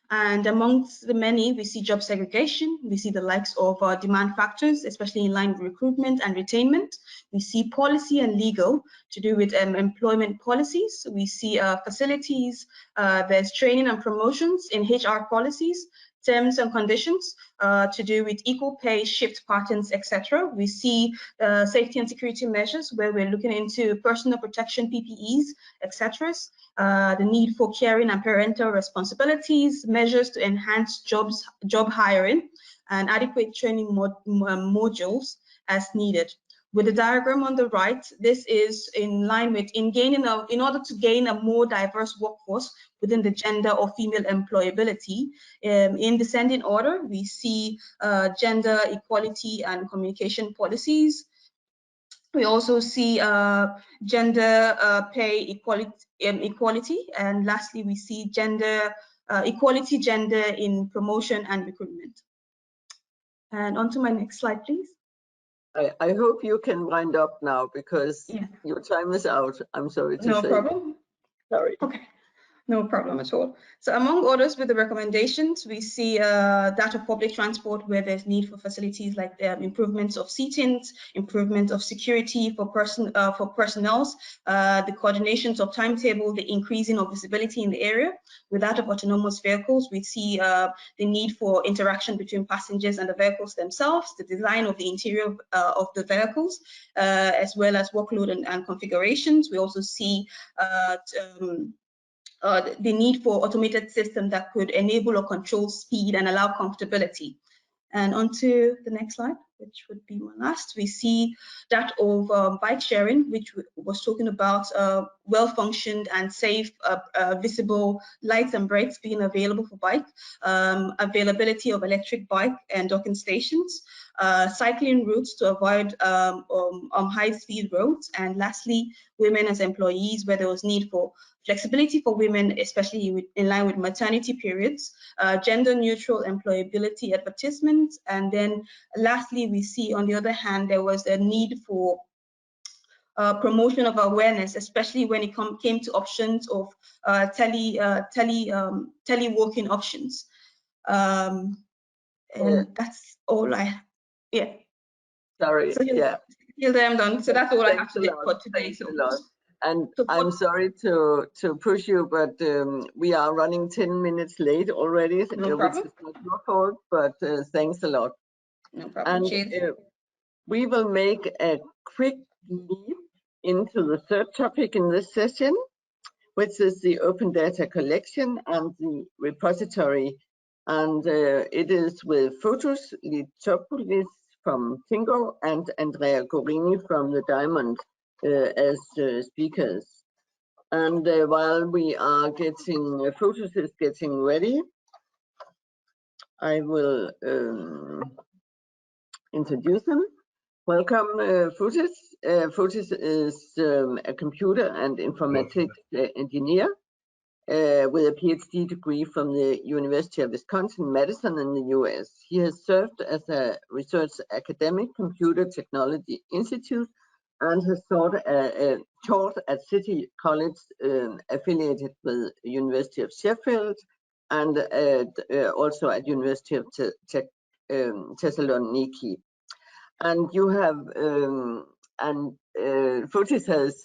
And amongst the many, we see job segregation. We see the likes of demand factors, especially in line with recruitment and retainment. We see policy and legal to do with employment policies. We see facilities, there's training and promotions in HR policies, terms and conditions to do with equal pay, shift patterns, etc. We see safety and security measures where we're looking into personal protection, PPEs, etc. The need for caring and parental responsibilities, measures to enhance job hiring, and adequate training modules as needed. With the diagram on the right, this is in line with in order to gain a more diverse workforce within the gender or female employability. In descending order, we see gender equality and communication policies. We also see gender pay equality, and lastly, we see gender equality, gender in promotion and recruitment. And on to my next slide, please. I hope you can wind up now because your time is out. I'm sorry to say. No problem. Sorry. Okay. No problem at all. So among others, with the recommendations, we see that of public transport where there's need for facilities like improvements of seatings, improvement of security for personnel, the coordinations of timetable, the increasing of visibility in the area. With that of autonomous vehicles, we see the need for interaction between passengers and the vehicles themselves, the design of the interior of the vehicles, as well as workload and configurations. We also see the need for automated systems that could enable or control speed and allow comfortability. And onto the next slide, which would be my last, we see that of bike sharing, which was talking about well-functioned and safe, visible lights and brakes being available for bike, availability of electric bike and docking stations, cycling routes to avoid high-speed roads, and lastly, women as employees, where there was need for flexibility for women, especially in line with maternity periods, gender-neutral employability advertisements, and then lastly, we see on the other hand, there was a need for promotion of awareness, especially when it came to options of teleworking options. And that's all Sorry, so yeah. Hilda, I'm done. So that's all I have Thanks for today. Thanks a lot. And I'm sorry to push you, but we are running 10 minutes late already, which is not your fault, but thanks a lot. No problem. And we will make a quick leap into the third topic in this session, which is the open data collection and the repository. And it is with Fotis Litopoulos from TInnGO and Andrea Gorini from the DIAMOND as speakers. And while we are getting, Fotis is getting ready, I will introduce him. Welcome, Fotis. Fotis is a computer and informatics engineer with a PhD degree from the University of Wisconsin-Madison in the US. He has served as a research academic, Computer Technology Institute, and has taught at City College affiliated with University of Sheffield, and also at University of Thessaloniki. And you have, Fotis has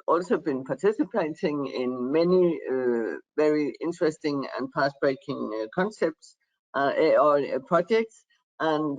also been participating in many very interesting and path-breaking concepts or projects, and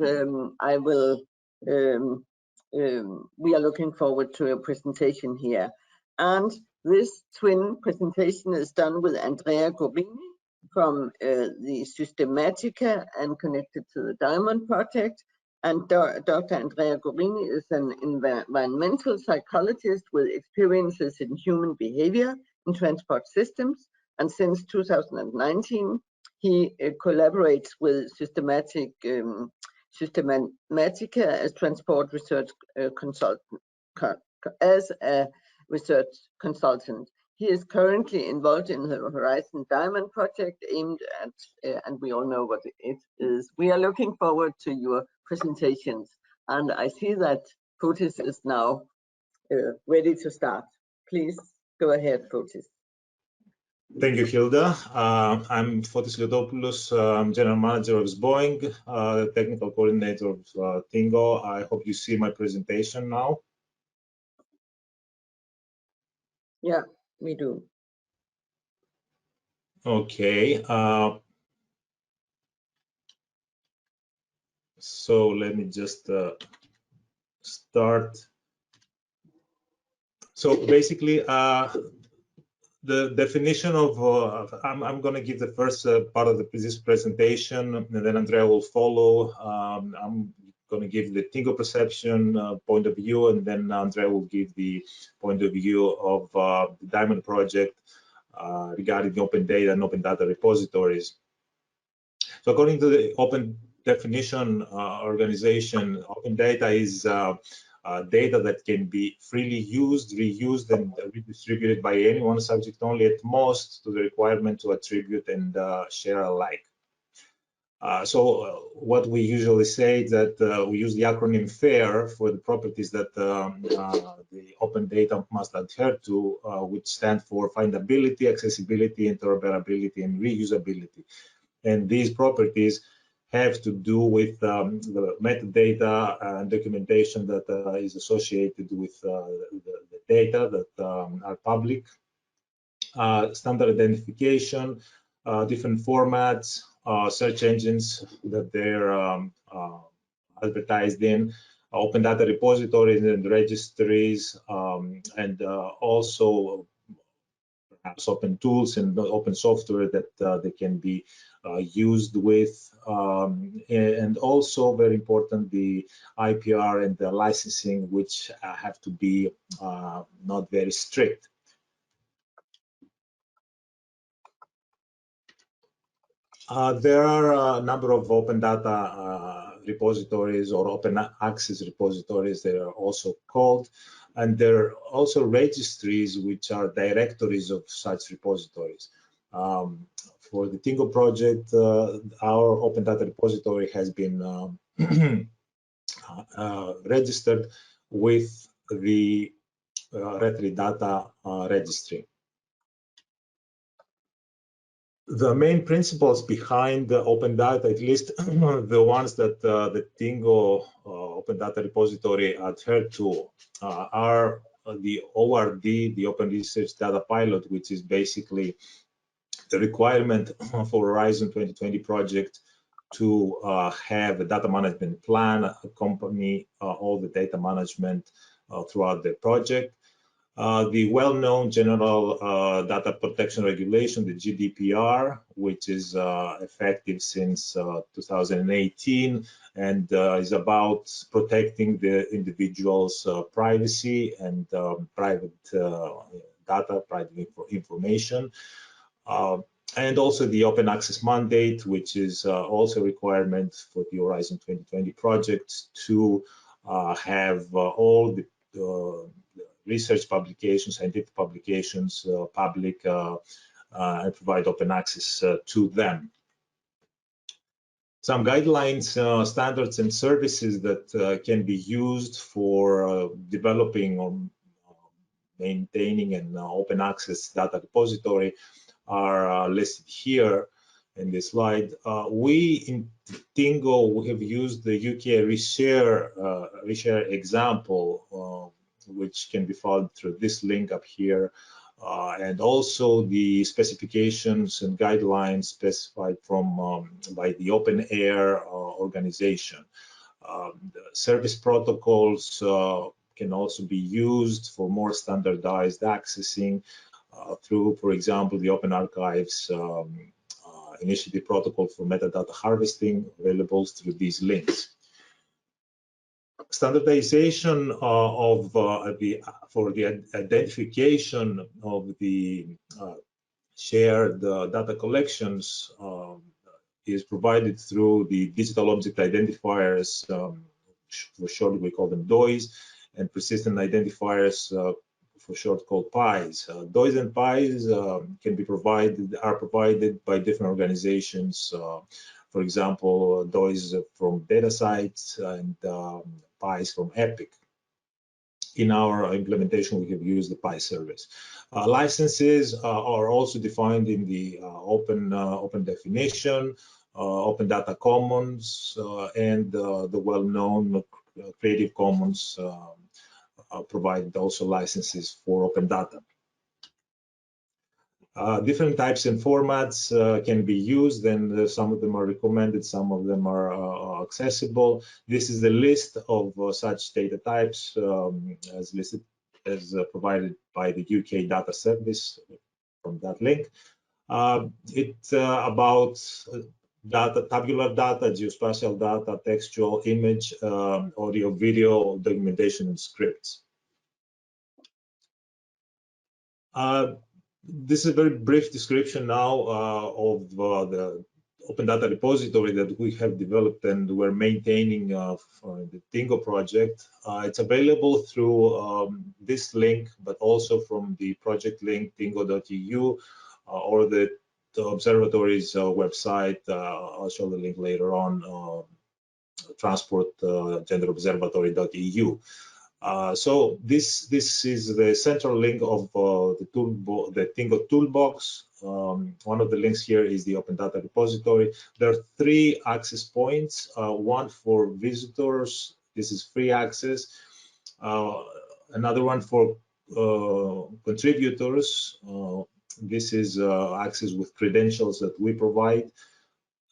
we are looking forward to a presentation here. And this twin presentation is done with Andrea Gorini from the Systematica and connected to the DIAMOND project. And Dr. Andrea Gorini is an environmental psychologist with experiences in human behavior in transport systems. And since 2019, he collaborates with Systematica as transport research consultant, as a research consultant. He is currently involved in the Horizon Diamond project aimed at, and we all know what it is. We are looking forward to your presentations. And I see that Fotis is now ready to start. Please go ahead, Fotis. Thank you, Hilda. I'm Fotis Litopoulos, General Manager of Boeing, the Technical Coordinator of TInnGO. I hope you see my presentation now. Yeah, we do. Okay. So let me just start. So basically, the definition of, I'm going to give the first part of this presentation, and then Andrea will follow. I'm going to give the TInnGO perception point of view, and then Andrea will give the point of view of the DIAMOND project regarding the open data and open data repositories. So according to the open definition organization, open data is data that can be freely used, reused, and redistributed by anyone, subject only at most to the requirement to attribute and share alike. So what we usually say is that we use the acronym FAIR for the properties that the open data must adhere to, which stand for findability, accessibility, interoperability, and reusability. And these properties have to do with the metadata and documentation that is associated with the data that are public, standard identification, different formats, search engines that they're advertised in, open data repositories and registries, and also apps, open tools, and open software that they can be used with, and also very important, the IPR and the licensing, which have to be not very strict. There are a number of open data repositories or open access repositories, they are also called, and there are also registries which are directories of such repositories. For the TInnGO project, our open data repository has been registered with the Retri data registry. The main principles behind the open data, at least the ones that the TInnGO open data repository adhere to, are the ORD, the Open Research Data Pilot, which is basically the requirement for Horizon 2020 project to have a data management plan, accompany all the data management throughout the project. The well-known General Data Protection Regulation, the GDPR, which is effective since 2018 and is about protecting the individual's privacy and private data, private information. And also the open access mandate, which is also a requirement for the Horizon 2020 project to have all the research publications, scientific publications, public, and provide open access to them. Some guidelines, standards, and services that can be used for developing or maintaining an open access data repository are listed here in this slide. We in TInnGO, we have used the UK reshare example, which can be found through this link up here, and also the specifications and guidelines specified from by the Open Air organization. The service protocols can also be used for more standardized accessing through, for example, the Open Archives Initiative Protocol for metadata harvesting, available through these links. Standardization for the identification of the shared data collections is provided through the digital object identifiers, for short we call them DOIs, and persistent identifiers, for short called PIs. DOIs and PIs are provided by different organizations. For example, DOIs from DataSite and PIs from EPIC. In our implementation, we have used the PI service. Licenses are also defined in the open definition, Open Data Commons, and the well-known Creative Commons provide also licenses for open data. Different types and formats can be used, and some of them are recommended, some of them are accessible. This is the list of such data types as listed, as provided by the UK Data Service from that link. It's about data, tabular data, geospatial data, textual, image, audio, video, documentation, and scripts. This is a very brief description now of the open data repository that we have developed and we're maintaining for the TInnGO project. It's available through this link, but also from the project link TInnGO.eu or the observatory's website. I'll show the link later on, transport-genderobservatory.eu. So this is the central link of the TInnGO toolbox. One of the links here is the open data repository. There are 3 access points, one for visitors, this is free access, another one for contributors, this is access with credentials that we provide,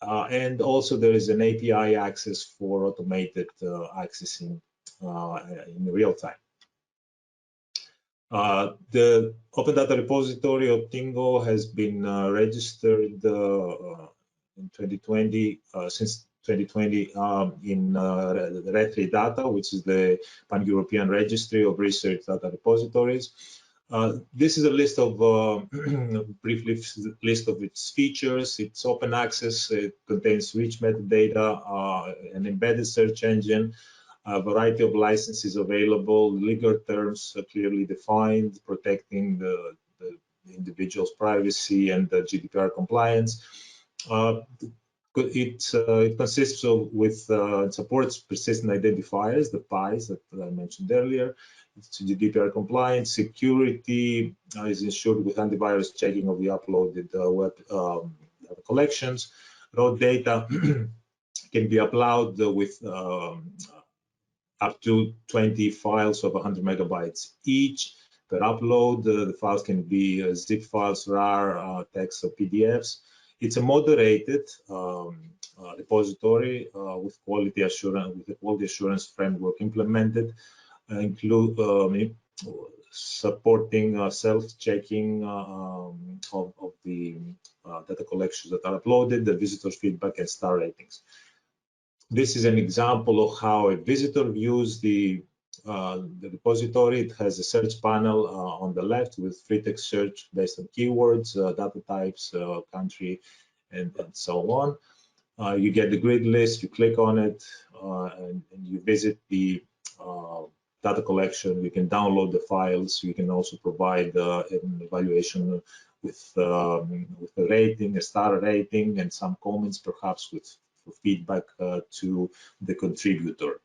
and also there is an API access for automated accessing in real time. The Open Data Repository of TInnGO has been registered in 2020, since 2020 in RETRI Data, which is the Pan-European Registry of Research Data Repositories. This is a list of brief list of its features. It's open access. It contains rich metadata, an embedded search engine, a variety of licenses available, legal terms clearly defined, protecting the individual's privacy and the GDPR compliance. It consists of supports persistent identifiers, the PIs that I mentioned earlier. It's GDPR compliant. Security is ensured with antivirus checking of the uploaded web collections. Raw data can be uploaded with up to 20 files of 100 megabytes each per upload. The files can be zip files, RAR, text, or PDFs. It's a moderated repository with quality assurance framework implemented, supporting self-checking of the data collections that are uploaded, the visitors' feedback, and star ratings. This is an example of how a visitor views the repository. It has a search panel on the left with free text search based on keywords, data types, country, and so on. You get the grid list, you click on it, and you visit the data collection. You can download the files. You can also provide an evaluation with a rating, a star rating, and some comments, perhaps with feedback to the contributor.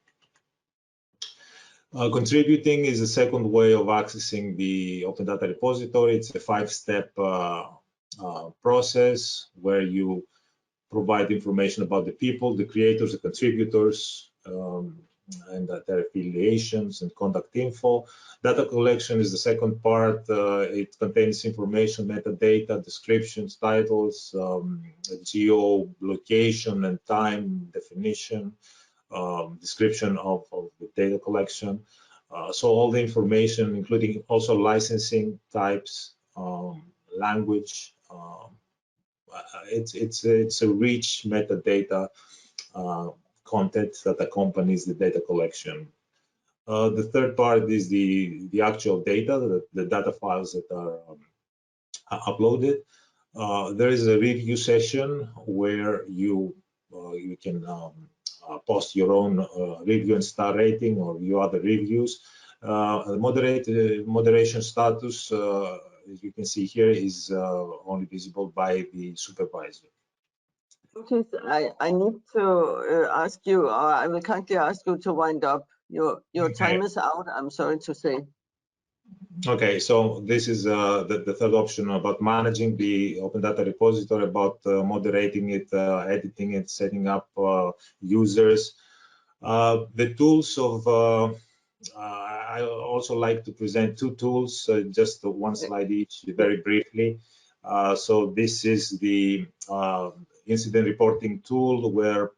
Contributing is a second way of accessing the Open Data Repository. It's a 5-step process where you provide information about the people, the creators, the contributors, and their affiliations and contact info. Data collection is the second part. It contains information, metadata, descriptions, titles, geolocation and time definition, description of the data collection. So all the information, including also licensing types, language. It's a rich metadata content that accompanies the data collection. The third part is the actual data, the data files that are uploaded. There is a review session where you can post your own review and star rating or view other reviews. Moderation status, as you can see here, is only visible by the supervisor. Okay, I need to ask you, or I will kindly ask you to wind up. Your time is out, I'm sorry to say. Okay, so this is the third option about managing the Open Data Repository, about moderating it, editing it, setting up users. The tools of, I also like to present two tools, just one slide each, very briefly. So this is the incident reporting tool where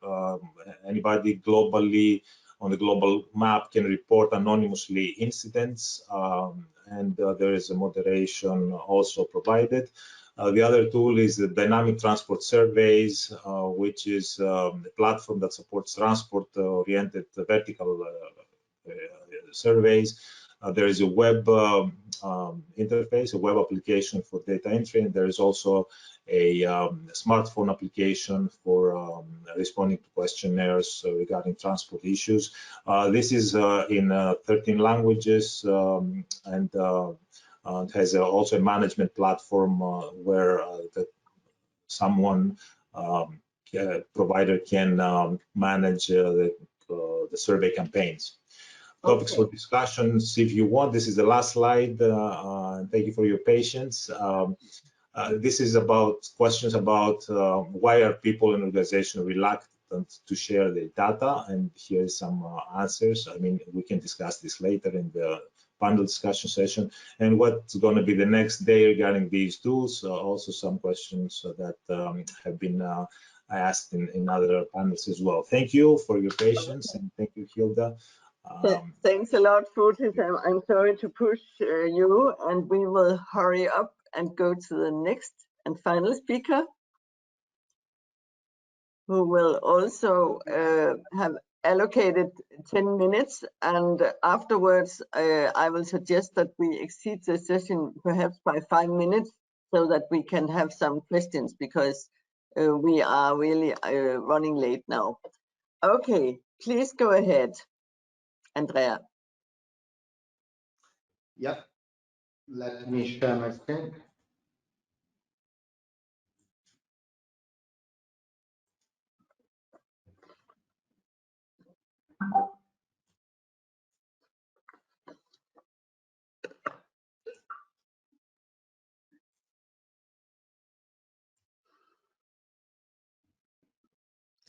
anybody globally on the global map can report anonymously incidents, and there is a moderation also provided. The other tool is the dynamic transport surveys, which is a platform that supports transport-oriented vertical surveys. There is a web interface, a web application for data entry, and there is also a smartphone application for responding to questionnaires regarding transport issues. This is in 13 languages and has also a management platform where someone, provider, can manage the survey campaigns. Topics for discussions, if you want. This is the last slide. Thank you for your patience. This is about questions about why are people in organizations reluctant to share their data, and here are some answers. I mean, we can discuss this later in the panel discussion session, and what's going to be the next day regarding these tools. Also some questions that have been asked in other panels as well. Thank you for your patience, and thank you, Hilda. Thanks a lot, Frutis. I'm sorry to push you, and we will hurry up and go to the next and final speaker, who will also have allocated 10 minutes. And afterwards, I will suggest that we exceed the session perhaps by 5 minutes so that we can have some questions, because we are really running late now. Okay, please go ahead, Andrea. Yeah, let me share my screen.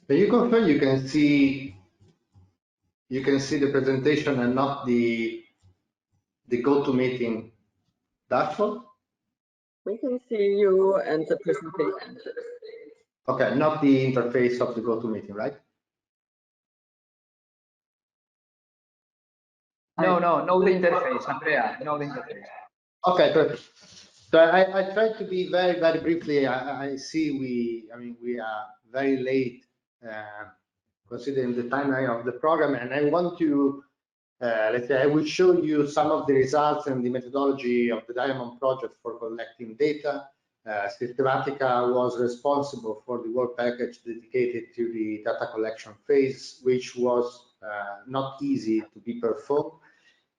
Can you confirm you can see the presentation and not the GoToMeeting dashboard? We can see you and the presentation. Okay, not the interface of the GoToMeeting, right? No, the interface, Andrea, no the interface. Okay, perfect. So I try to be very, very briefly. I see we are very late considering the timeline of the program, and I want to let's say I will show you some of the results and the methodology of the Diamond project for collecting data. Systematica was responsible for the work package dedicated to the data collection phase, which was not easy to be performed.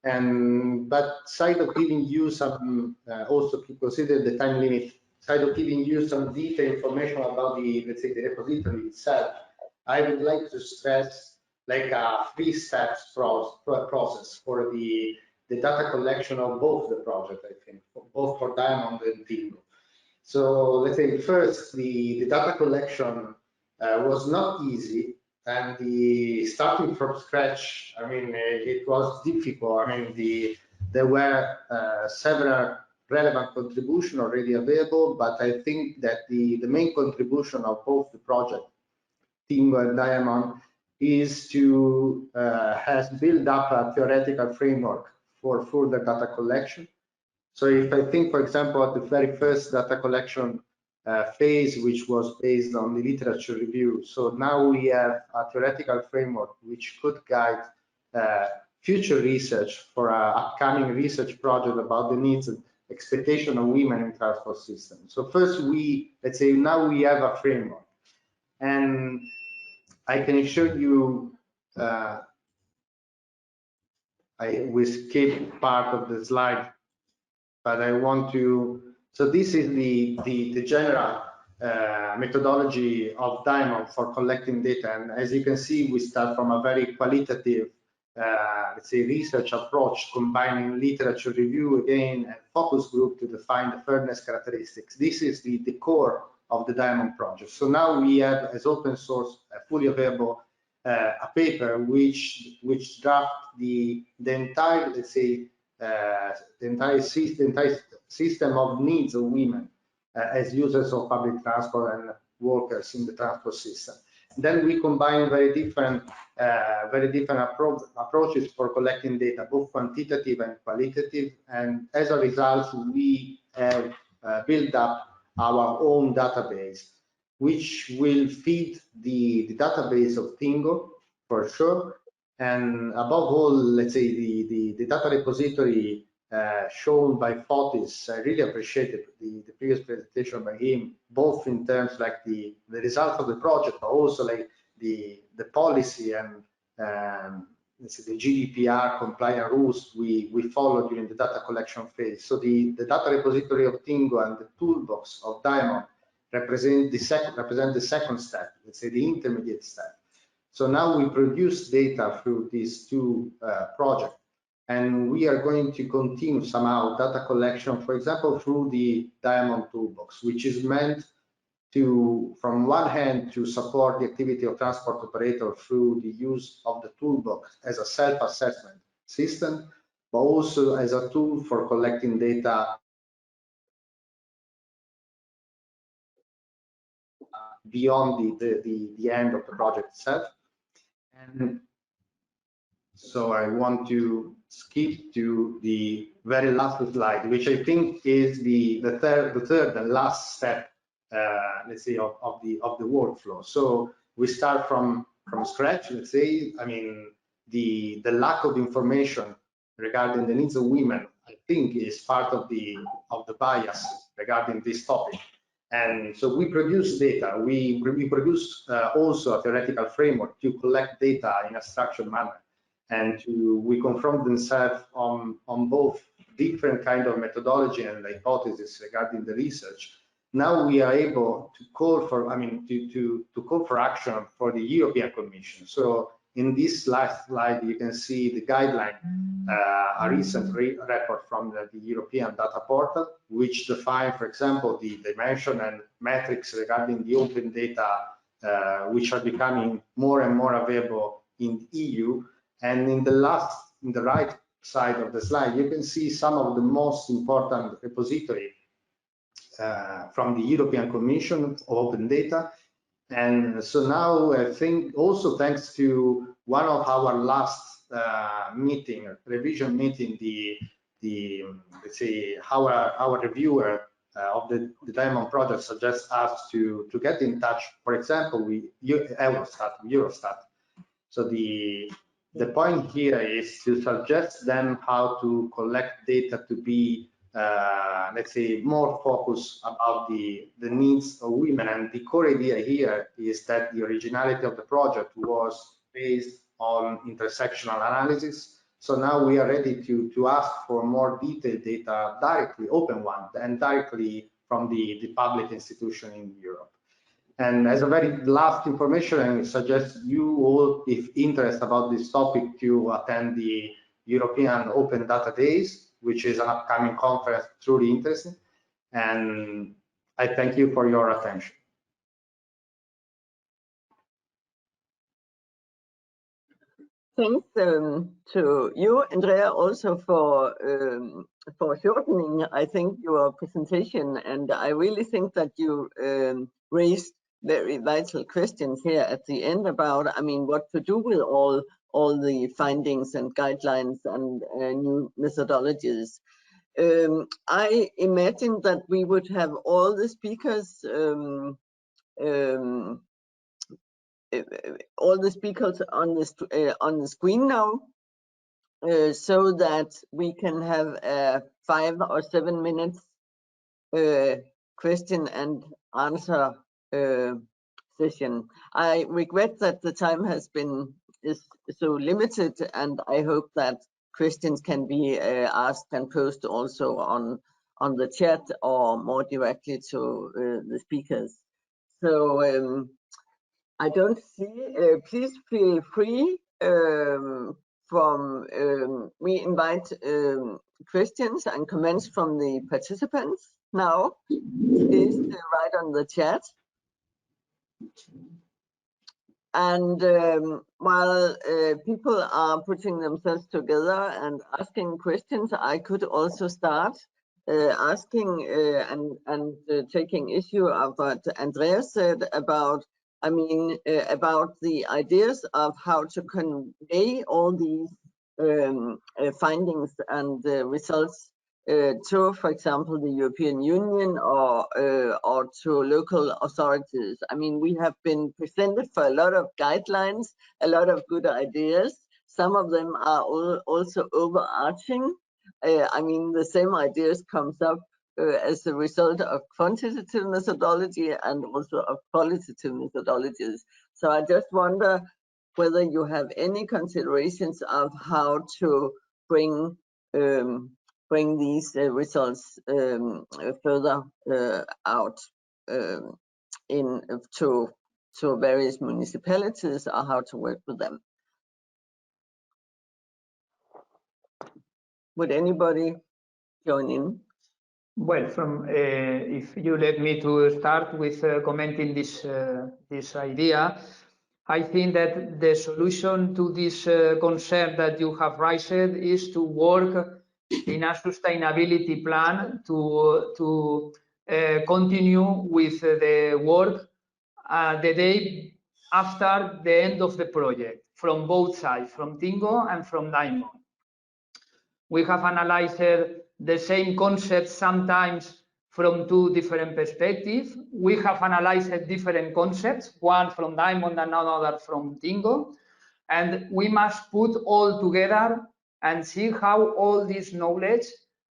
But side of giving you some, also to consider the time limit, side of giving you some detailed information about the, let's say, the repository itself, I would like to stress like a 3-step process for the data collection of both the project, I think, both for Diamond and TInnGO. So let's say first, the data collection was not easy, and the starting from scratch, I mean, it was difficult. I mean, there were several relevant contributions already available, but I think that the main contribution of both the project, TInnGO and DIAMOND, is to has built up a theoretical framework for further data collection. So if I think, for example, at the very first data collection phase, which was based on the literature review, so now we have a theoretical framework which could guide future research for an upcoming research project about the needs and expectation of women in transport systems. So first, let's say now we have a framework, and I can show you. I will skip part of the slide, but I want to. So this is the general methodology of Diamond for collecting data, and as you can see, we start from a very qualitative, let's say, research approach, combining literature review again and focus group to define the fairness characteristics. This is the core of the Diamond project. So now we have as open source, fully available, a paper which draft the entire, let's say, the entire system of needs of women as users of public transport and workers in the transport system. Then we combine very different approaches for collecting data, both quantitative and qualitative. And as a result, we have built up our own database, which will feed the database of TInnGO for sure. And above all, let's say the data repository shown by Fotis, I really appreciated the previous presentation by him, both in terms like the results of the project, but also like the policy and let's say the GDPR compliant rules we follow during the data collection phase. So the data repository of TInnGO and the toolbox of Diamond represent the second step, let's say the intermediate step. So now we produce data through these two projects, and we are going to continue somehow data collection, for example, through the Diamond toolbox, which is meant to, from one hand, to support the activity of transport operator through the use of the toolbox as a self-assessment system, but also as a tool for collecting data beyond the end of the project itself. And So I want to skip to the very last slide, which I think is the third and last step, let's say, of the workflow. So we start from scratch. Let's say, I mean, the lack of information regarding the needs of women, I think, is part of the bias regarding this topic. And so we produce data. We produce also a theoretical framework to collect data in a structured manner, and we confront themselves on both different kind of methodology and hypotheses regarding the research. Now we are able to call for, I mean, to call for action for the European Commission. So in this last slide, you can see the guideline, a recent report from the European Data Portal, which define, for example, the dimension and metrics regarding the open data, which are becoming more and more available in the EU. And in the right side of the slide, you can see some of the most important repository from the European Commission of Open Data. And so now I think also thanks to one of our last revision meeting, let's say our reviewer of the Diamond project suggests us to get in touch, for example, with Eurostat. So the point here is to suggest them how to collect data to be let's say, more focused about the needs of women. And the core idea here is that the originality of the project was based on intersectional analysis. So now we are ready to ask for more detailed data directly, open one, and directly from the public institution in Europe. And as a very last information, I suggest you all, if interested about this topic, to attend the European Open Data Days, which is an upcoming conference, truly interesting. And I thank you for your attention. Thanks to you, Andrea, also for shortening, I think, your presentation. And I really think that you raised very vital questions here at the end about, I mean, what to do with all the findings and guidelines and new methodologies. I imagine that we would have all the speakers on the screen now, so that we can have a 5 or 7 minutes question and answer session. I regret that the time is so limited, and I hope that questions can be asked and posted also on the chat or more directly to the speakers. So I don't see, please feel free we invite questions and comments from the participants now. Please write on the chat. And while people are putting themselves together and asking questions, I could also start asking and taking issue of what Andreas said about, I mean, about the ideas of how to convey all these findings and results to, for example, the European Union or to local authorities. I mean, we have been presented for a lot of guidelines, a lot of good ideas. Some of them are also overarching. I mean, the same ideas comes up as a result of quantitative methodology and also of qualitative methodologies. So I just wonder whether you have any considerations of how to bring these results further out to various municipalities, or how to work with them. Would anybody join in? Well, if you let me to start with commenting this idea, I think that the solution to this concern that you have raised is to work in a sustainability plan to continue with the work the day after the end of the project from both sides, from TInnGO and from DIAMOND. We have analyzed the same concept sometimes from two different perspectives. We have analyzed different concepts, one from DIAMOND and another from TInnGO, and we must put all together and see how all this knowledge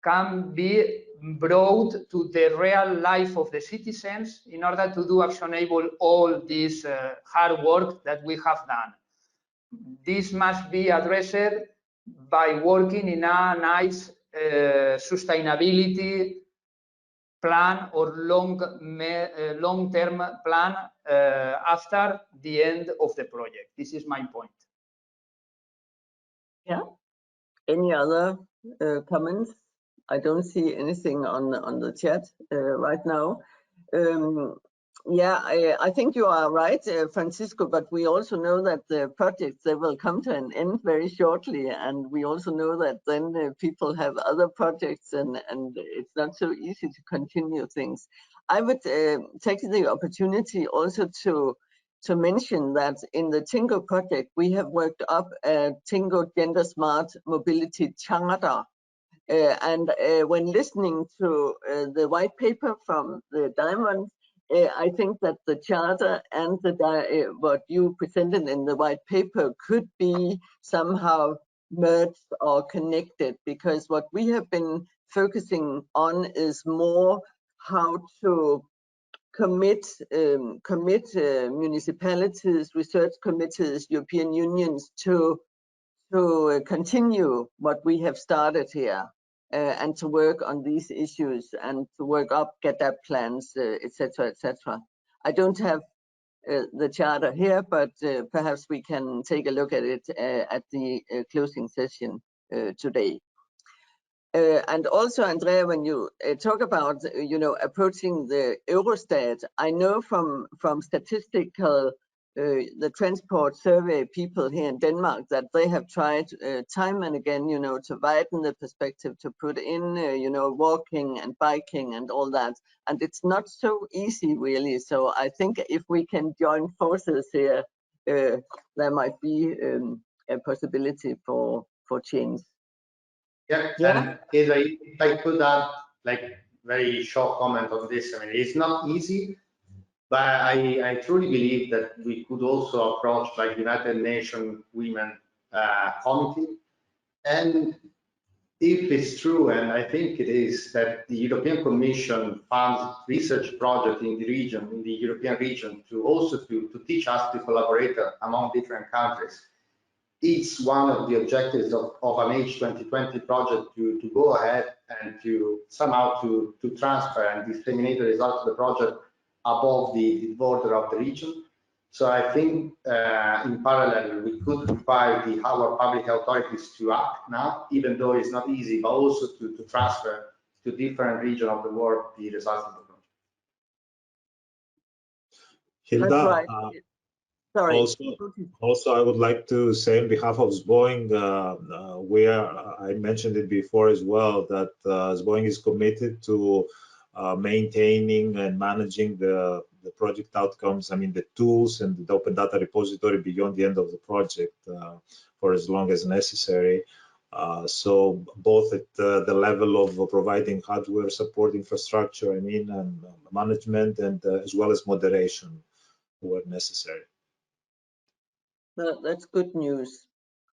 can be brought to the real life of the citizens in order to do actionable all this hard work that we have done. This must be addressed by working in a nice sustainability plan or long-term plan after the end of the project. This is my point. Yeah. Any other comments? I don't see anything on the chat right now. Yeah, I think you are right, Francisco, but we also know that the projects, they will come to an end very shortly, and we also know that then people have other projects, and it's not so easy to continue things. I would take the opportunity also to mention that in the TInnGO project, we have worked up a TInnGO Gender Smart Mobility Charter. And when listening to the white paper from the DIAMOND, I think that the charter and what you presented in the white paper could be somehow merged or connected, because what we have been focusing on is more how to commit municipalities, research committees, European unions to continue what we have started here. And to work on these issues and to work up GADAP plans, etc., etc. I don't have the charter here, but perhaps we can take a look at it at the closing session today. And also, Andrea, when you talk about approaching the Eurostat, I know from statistical the transport survey people here in Denmark that they have tried time and again, to widen the perspective, to put in, walking and biking and all that. And it's not so easy, really. So I think if we can join forces here, there might be a possibility for change. Yeah, and if I could add like very short comment on this, I mean, it's not easy. But I truly believe that we could also approach like United Nations Women Committee. And if it's true, and I think it is, that the European Commission funds research projects in the region, in the European region, to also to teach us to collaborate among different countries. It's one of the objectives of an H2020 project to go ahead and to somehow to transfer and disseminate the results of the project above the border of the region. So I think in parallel, we could require our public authorities to act now, even though it's not easy, but also to transfer to different regions of the world the results of the project. Hilda, that's right. Sorry. Also, I would like to say on behalf of SBOING, I mentioned it before as well, that SBOING is committed to maintaining and managing the project outcomes, I mean the tools and the open data repository beyond the end of the project for as long as necessary. So both at the level of providing hardware support infrastructure, I mean, and management, and as well as moderation where necessary. That's good news.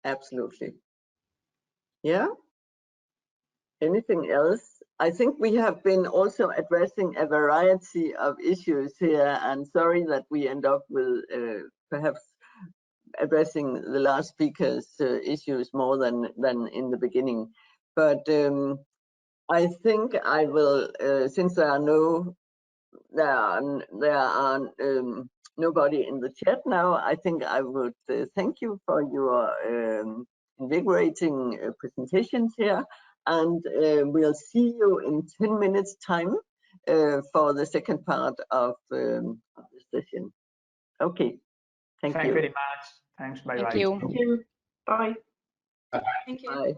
Absolutely. Yeah. Anything else? I think we have been also addressing a variety of issues here, and sorry that we end up with perhaps addressing the last speaker's issues more than in the beginning. But I think I will, since there are nobody in the chat now, I think I would thank you for your invigorating presentations here, and we'll see you in 10 minutes time for the second part of the session. Okay, thank you. Thank you very much. Thanks. Bye bye. Thank you. Thank you. Bye. Bye.